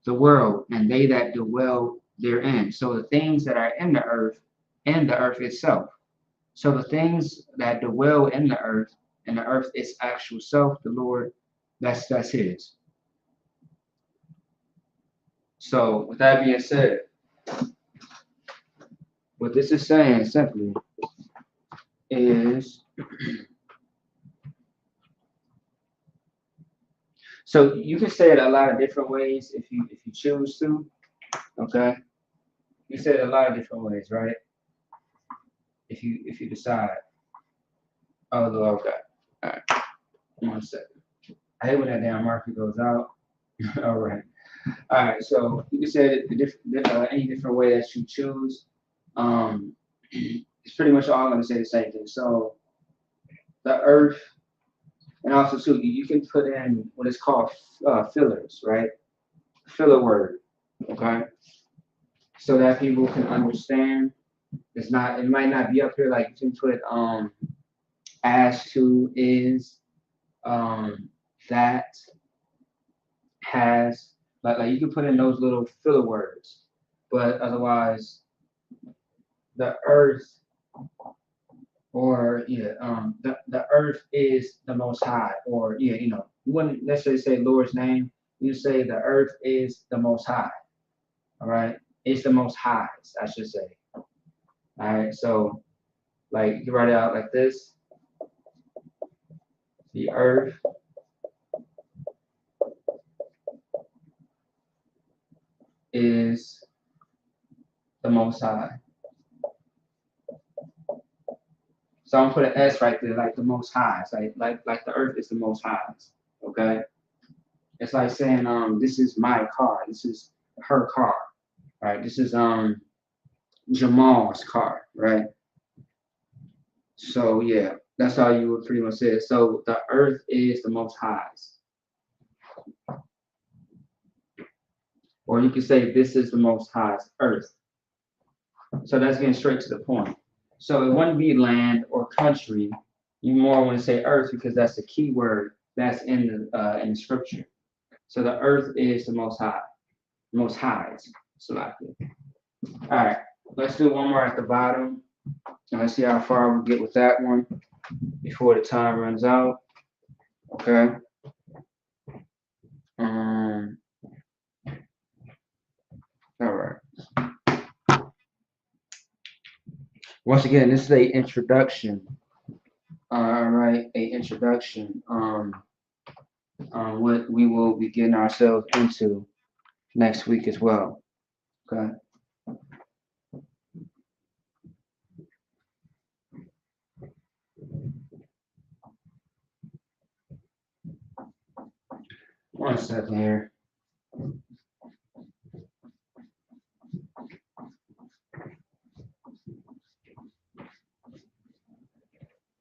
The world and they that dwell therein. So the things that are in the earth and the earth itself. So the things that dwell in the earth and the earth its actual self, the Lord, that's His. So with that being said, what this is saying simply is, so you can say it a lot of different ways if you choose to. Okay, you say it a lot of different ways, right? If you decide. Oh, okay. All right. 1 second. I hate when that damn marker goes out. All right. All right. So you can say it any different way that you choose. Um, it's pretty much all going to say the same thing. So the earth, and also too, you can put in what is called fillers, right? Filler word, okay? So that people can understand. It might not be up here. Like you can put as to, is, that, has, like you can put in those little filler words, but otherwise the earth, or the earth is the Most High, or you wouldn't necessarily say Lord's name. You say the earth is the Most High. All right, it's the Most High's, I should say. All right, so like you write it out like this: the earth is the Most High. So I'm gonna put an S right there, like the Most High. It's like the earth is the Most High's. Okay, it's like saying this is my car. This is her car. Right. This is Jamal's car. Right. So yeah, that's how you would pretty much say it. So the earth is the Most High's, or you could say this is the Most High's earth. So that's getting straight to the point. So it wouldn't be land or country. You more want to say earth because that's the key word that's in the scripture. So the earth is the most high. Most highs. Selected. All right. Let's do one more at the bottom. And let's see how far we get with that one before the time runs out. Okay. All right. Once again, this is a introduction. All right, a introduction. What we will be getting ourselves into next week as well. Okay. One second here.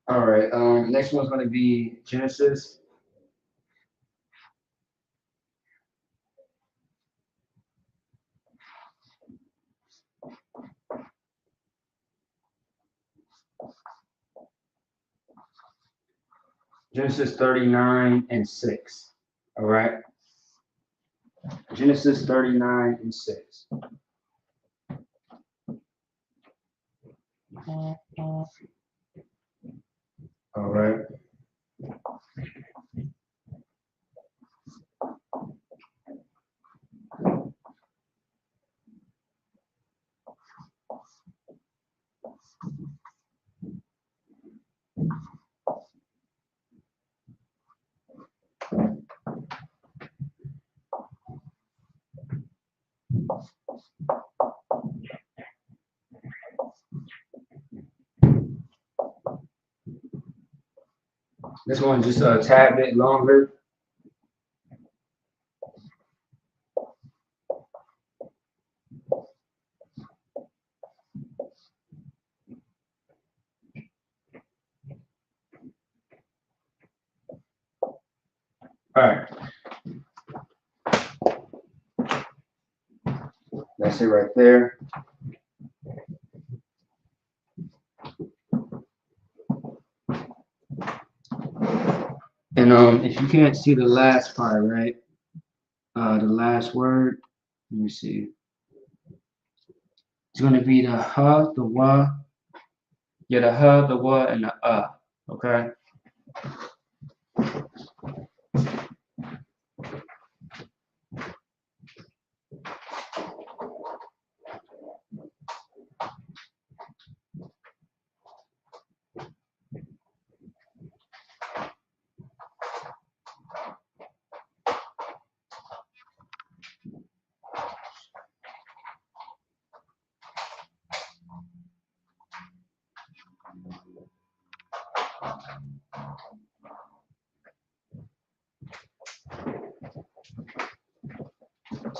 All right. Next one's going to be Genesis. Genesis 39 and 6. All right. Genesis 39 and 6. All right. This one's just a tad bit longer. All right. That's it right there. And if you can't see the last part, right? The last word. Let me see. It's gonna be the huh, the wa. Yeah, the huh, the wa, and the okay.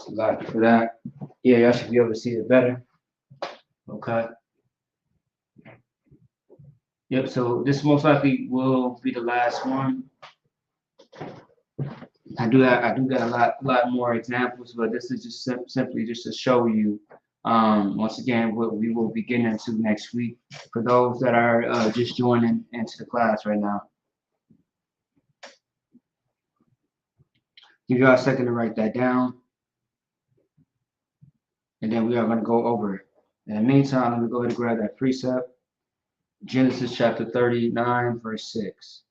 Like for that. Yeah, y'all should be able to see it better. Okay. Yep. So this most likely will be the last one. I do got a lot more examples, but this is just simply just to show you once again what we will be getting into next week for those that are just joining into the class right now. Give you all a second to write that down, and then we are going to go over it. In the meantime, let me go ahead and grab that precept. Genesis chapter 39, verse 6.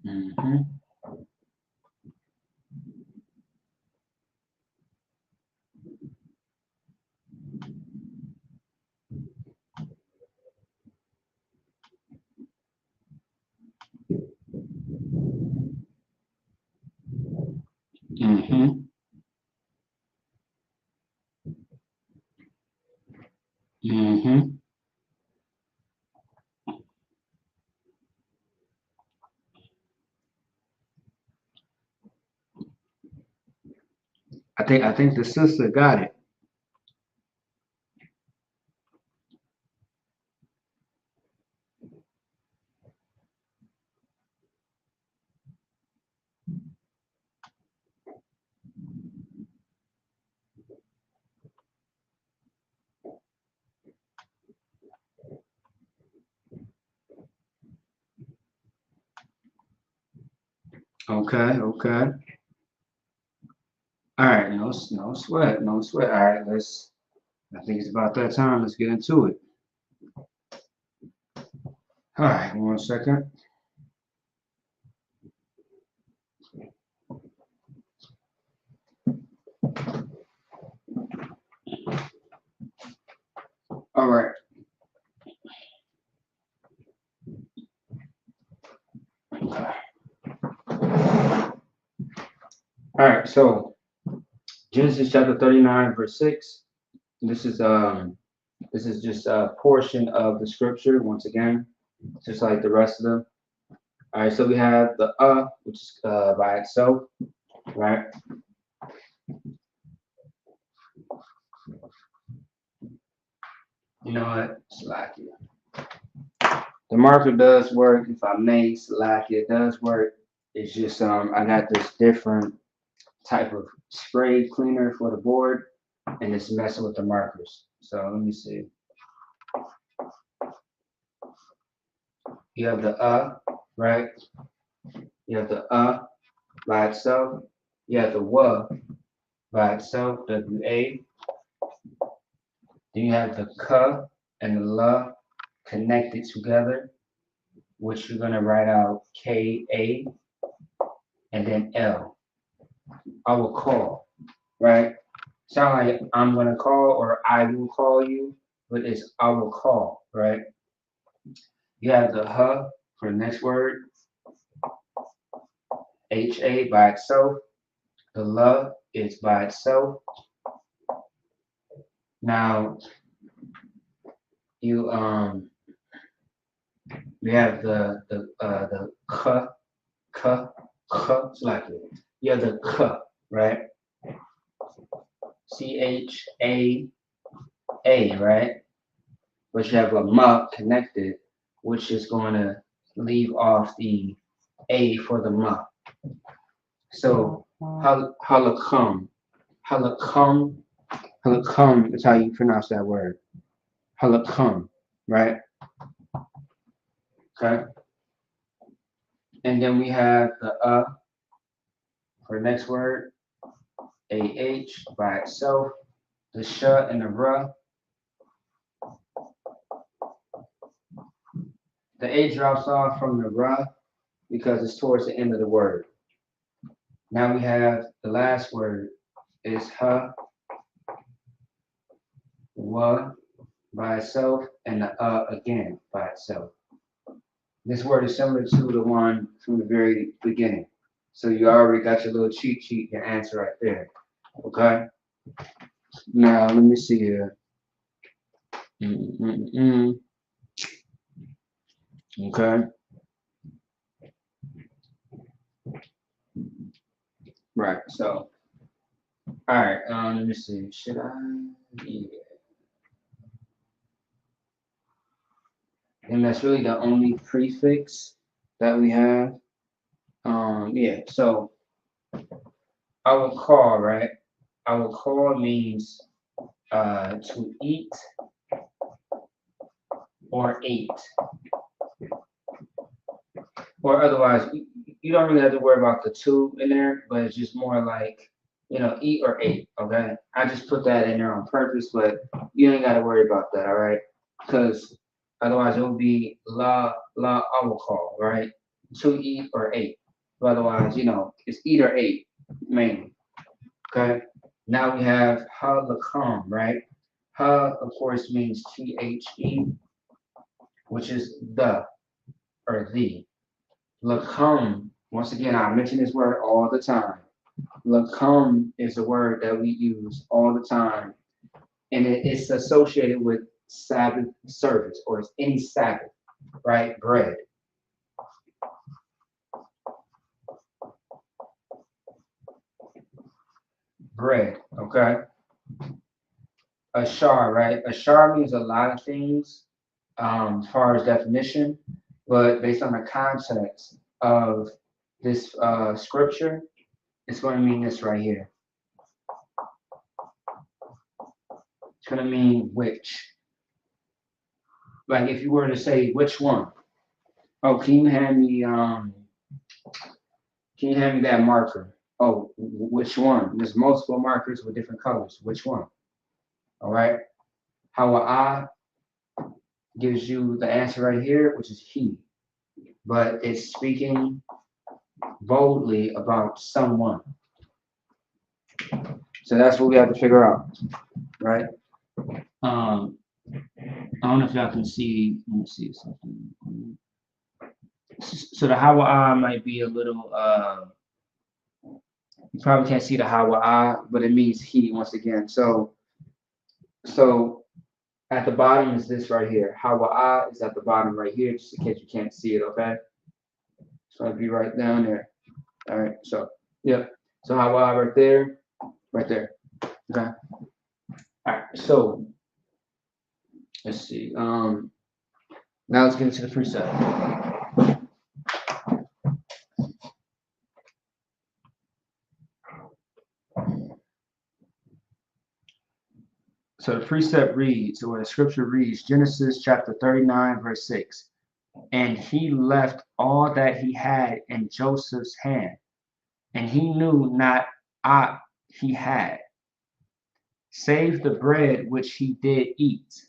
Mm-hmm. Mm-hmm. Mm-hmm. I think the sister got it. Okay, okay. All right, no sweat, no sweat. All right, I think it's about that time. Let's get into it. All right, 1 second. All right. All right, so Genesis chapter 39, verse 6. This is just a portion of the scripture once again, just like the rest of them. All right, so we have the which is by itself, right? You know what? Slack it. The marker does work. If I may, slack it does work. It's just I got this different type of spray cleaner for the board, and it's messing with the markers. So let me see. You have the right? You have the by itself. You have the by itself, WA. Then you have the and the connected together, which you're gonna write out KA and then L. I will call, right? Sound like I'm gonna call or I will call you, but it's I will call, right? You have the for the next word, HA by itself. The is by itself. Now you we have the like it. You have the right? CHA, right? But you have a connected, which is going to leave off the A for the So halakam, halakam is how you pronounce that word. Halakam, right? Okay. And then we have the for the next word, AH by itself, the sh and the r. The A drops off from the r because it's towards the end of the word. Now we have the last word is wa by itself, and the again by itself. This word is similar to the one from the very beginning. So you already got your little cheat sheet, your answer right there. Okay? Now let me see here. Okay. Right. So, all right. Let me see. Should I? Yeah. And that's really the only prefix that we have. Yeah. So I will call, right? I will call means to eat or ate. Or otherwise, you don't really have to worry about the two in there, but it's just more like, eat or ate, okay? I just put that in there on purpose, but you ain't got to worry about that, all right? Because otherwise it would be I will call, right? To eat or ate. But otherwise, it's eat or ate, mainly, okay? Now we have halakam, right? Ha, of course, means THE, which is the or the. Lakum, once again, I mention this word all the time. Lakum is a word that we use all the time, and it's associated with Sabbath service or any Sabbath, right? Bread. Bread, okay? Ashar, right? Ashar means a lot of things as far as definition, but based on the context of this scripture, it's going to mean this right here. It's going to mean which. Like if you were to say which one. Oh, can you hand me Can you hand me that marker? Oh, which one? There's multiple markers with different colors. Which one? All right. Hawa gives you the answer right here, which is he. But it's speaking boldly about someone. So that's what we have to figure out, right? I don't know if y'all can see. Let me see something. So the Hawa might be a little. You probably can't see the Hawa, but it means he once again. So at the bottom is this right here. Hawa is at the bottom right here, just in case you can't see it. Okay. So it'll be right down there. All right. So yep. So Hawa right there, right there. Okay. All right. So let's see. Now let's get into the precept. So the precept reads, or the scripture reads, Genesis chapter 39, verse 6. And he left all that he had in Joseph's hand, and he knew not aught he had, save the bread which he did eat.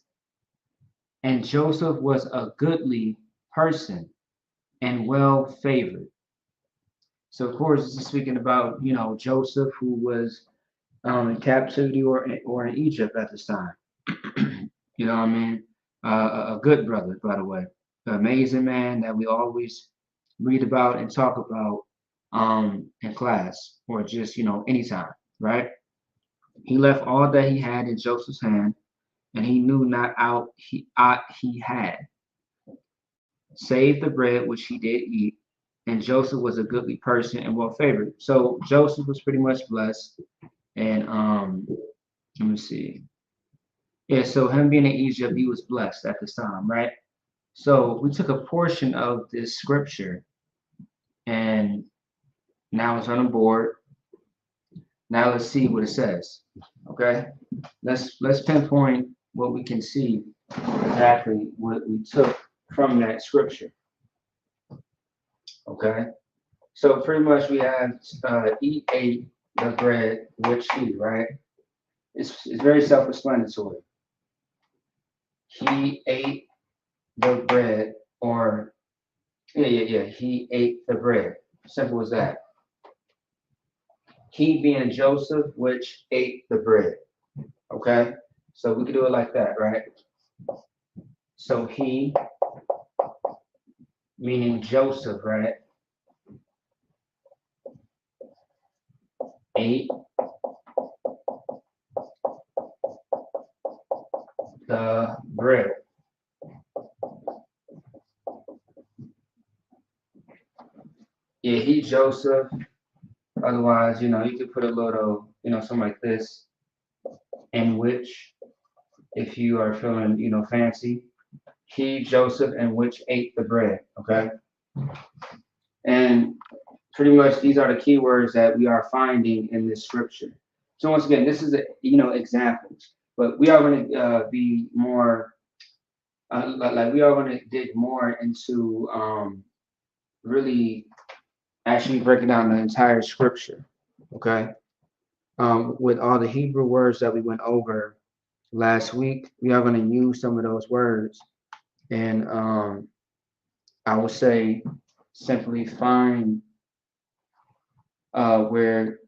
And Joseph was a goodly person and well favored. So of course, this is speaking about, Joseph, who was in captivity or in Egypt at this time. You know what I mean? A good brother, by the way. An amazing man that we always read about and talk about in class or just, anytime, right? He left all that he had in Joseph's hand, and he knew not out he had, save the bread which he did eat. And Joseph was a goodly person and well favored. So Joseph was pretty much blessed. And let me see. Yeah, so him being in Egypt, he was blessed at this time, right? So we took a portion of this scripture and now it's on the board. Now let's see what it says. Okay? Let's pinpoint what we can see exactly what we took from that scripture. Okay? So pretty much we have he ate the bread which he, right? It's very self-explanatory. He ate the bread, or yeah. He ate the bread. Simple as that. He being Joseph, which ate the bread. Okay? So we could do it like that, right? So he, meaning Joseph, right? Ate the bread. Yeah, he Joseph. Otherwise, you could put a little, something like this, in which, if you are feeling, fancy, he, Joseph, and which ate the bread, okay? And pretty much these are the keywords that we are finding in this scripture. So once again, this is, examples, but we are going to be more, like we are going to dig more into really actually breaking down the entire scripture, okay? With all the Hebrew words that we went over last week, we are going to use some of those words, and I would say simply find where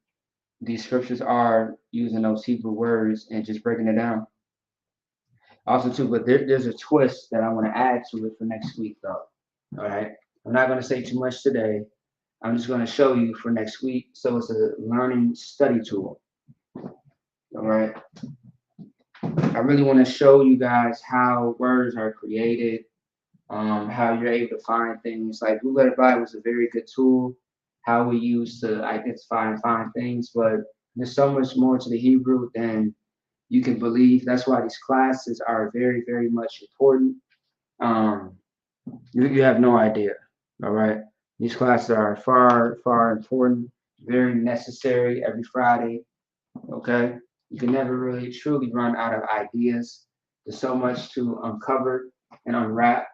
these scriptures are using those Hebrew words and just breaking it down. Also, too, but there's a twist that I want to add to it for next week, though. All right, I'm not going to say too much today. I'm just going to show you for next week. So it's a learning study tool. All right. I really want to show you guys how words are created, how you're able to find things. Like Blue Letter Bible is a very good tool, how we use to identify and find things, but there's so much more to the Hebrew than you can believe. That's why these classes are very, very much important. You have no idea. All right. These classes are far, far important, very necessary every Friday. Okay. You can never really truly run out of ideas. There's so much to uncover and unwrap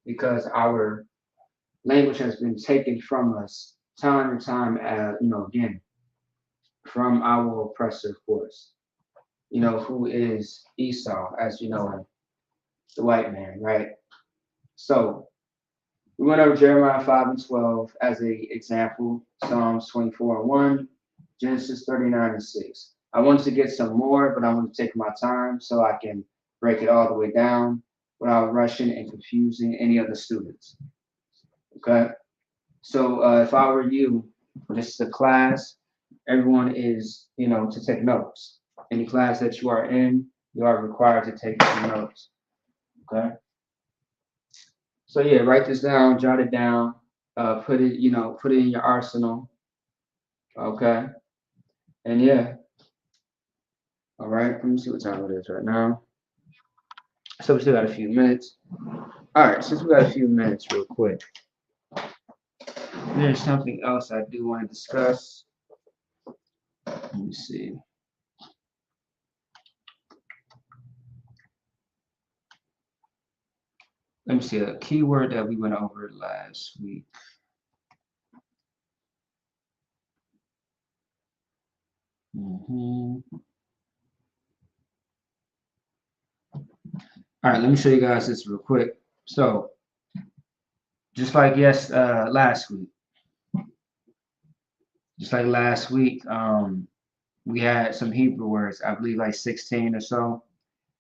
because our language has been taken from us time and time, again, from our oppressor, of course, who is Esau, as you know, the white man, right? So we went over Jeremiah 5 and 12 as a example, Psalms 24 and 1, Genesis 39 and 6. I wanted to get some more, but I want to take my time so I can break it all the way down without rushing and confusing any of the students. Okay? So if I were you, this is a class, everyone is, to take notes. Any class that you are in, you are required to take some notes. Okay? So yeah, write this down, jot it down, put it in your arsenal. Okay. And yeah. All right. Let me see what time it is right now. So we still got a few minutes. All right, since we got a few minutes real quick. There's something else I do want to discuss. Let me see. Let me see a keyword that we went over last week. All right, let me show you guys this real quick. So, just like last week, we had some Hebrew words, I believe like 16 or so.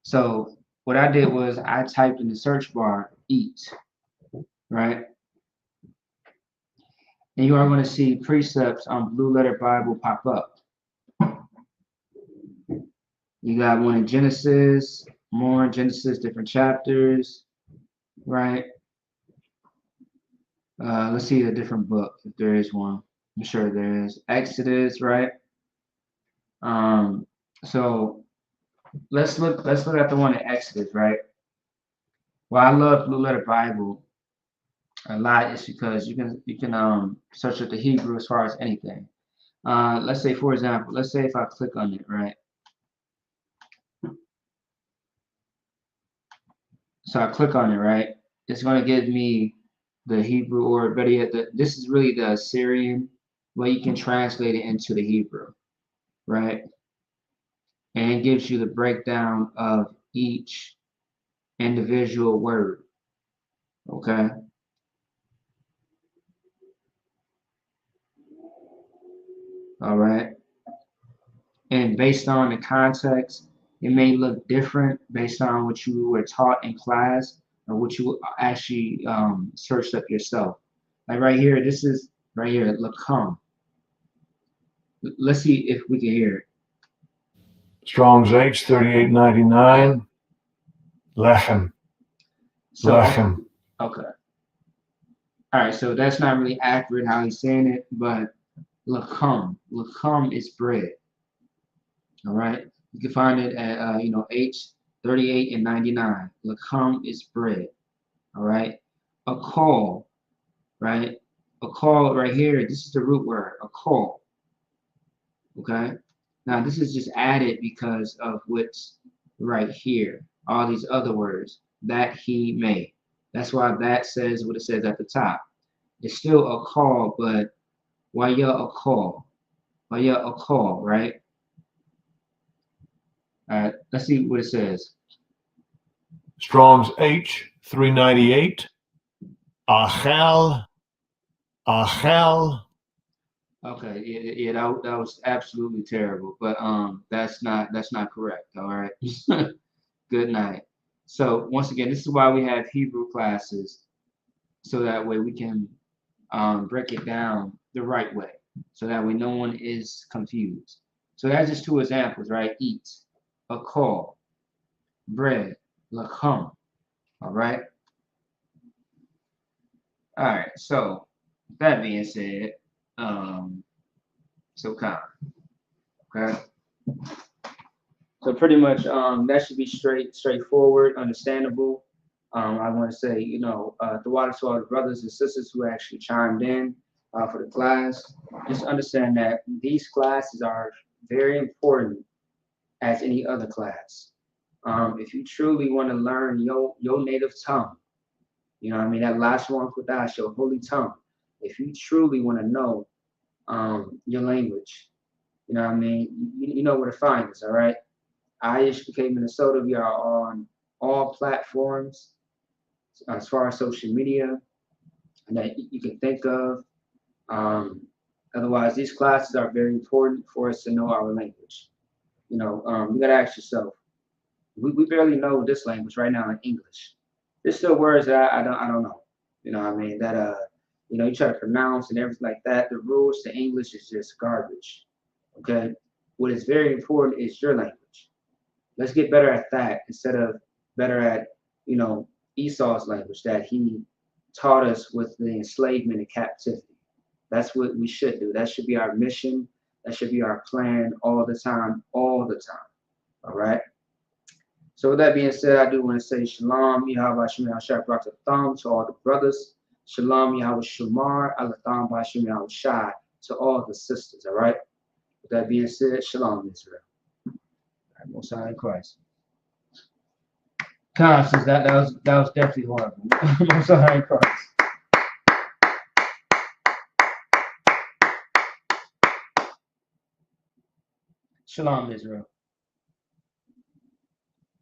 So what I did was I typed in the search bar eat, right? And you are going to see precepts on Blue Letter Bible pop up. You got one in Genesis, more in Genesis, different chapters, right? Let's see a different book if there is one. I'm sure there is. Exodus, right? So let's look at the one in Exodus, right? Well, I love Blue Letter Bible a lot is because you can search up the Hebrew as far as anything. Let's say, for example, let's say if I click on it, right? So I click on it, right? It's going to give me the Hebrew, or better yet, this is really the Assyrian, where you can translate it into the Hebrew, right? And it gives you the breakdown of each individual word, okay? All right. And based on the context, it may look different based on what you were taught in class or what you actually searched up yourself. Like right here, this is right here, Lacom. Let's see if we can hear it. Strong's H 3899. Lechem. So, Lechem. okay. All right, so that's not really accurate how he's saying it, but Lacom. Lacom is bread. All right. You can find it at H 38 and 99. Lacom is bread. All right. A call, right? A call right here, this is the root word, a call. Okay. Now this is just added because of what's right here. All these other words that he made. That's why that says what it says at the top. It's still a call, but why you a call? Why you a call, right? All right. Let's see what it says. Strong's H 398. Achel. Achel. Okay, yeah, that was absolutely terrible, but that's not correct. All right. Good night. So once again, this is why we have Hebrew classes, so that way we can break it down the right way, so that way no one is confused. So that's just two examples, right? Eat, a call, bread, lacham. All right. All right. So that being said, so calm. Okay. So pretty much that should be straightforward, understandable. I want to say, the water to all the brothers and sisters who actually chimed in for the class. Just understand that these classes are very important as any other class. If you truly want to learn your native tongue, that Lashawan Qadash, your holy tongue. If you truly want to know your language. You know what I mean? You know where to find us, all right? IHBK Minnesota, we are on all platforms as far as social media that you can think of. Otherwise, these classes are very important for us to know our language. You got to ask yourself, we barely know this language right now in English. There's still words that I don't know. You know what I mean? That you try to pronounce and everything like that. The rules to English is just garbage. Okay? What is very important is your language. Let's get better at that instead of better at, Esau's language that he taught us with the enslavement and captivity. That's what we should do. That should be our mission. That should be our plan all the time, all the time. All right. So with that being said, I do want to say Shalom, Yahweh Shem Yahshua Thumb to all the brothers. Shalom, Yahweh Shumar, Alatham Bashim Yahweh Shai to all the sisters. All right. With that being said, Shalom, Israel. All right, Most High in Christ. Constance, that was definitely horrible. Most High in Christ. Shalom, Israel.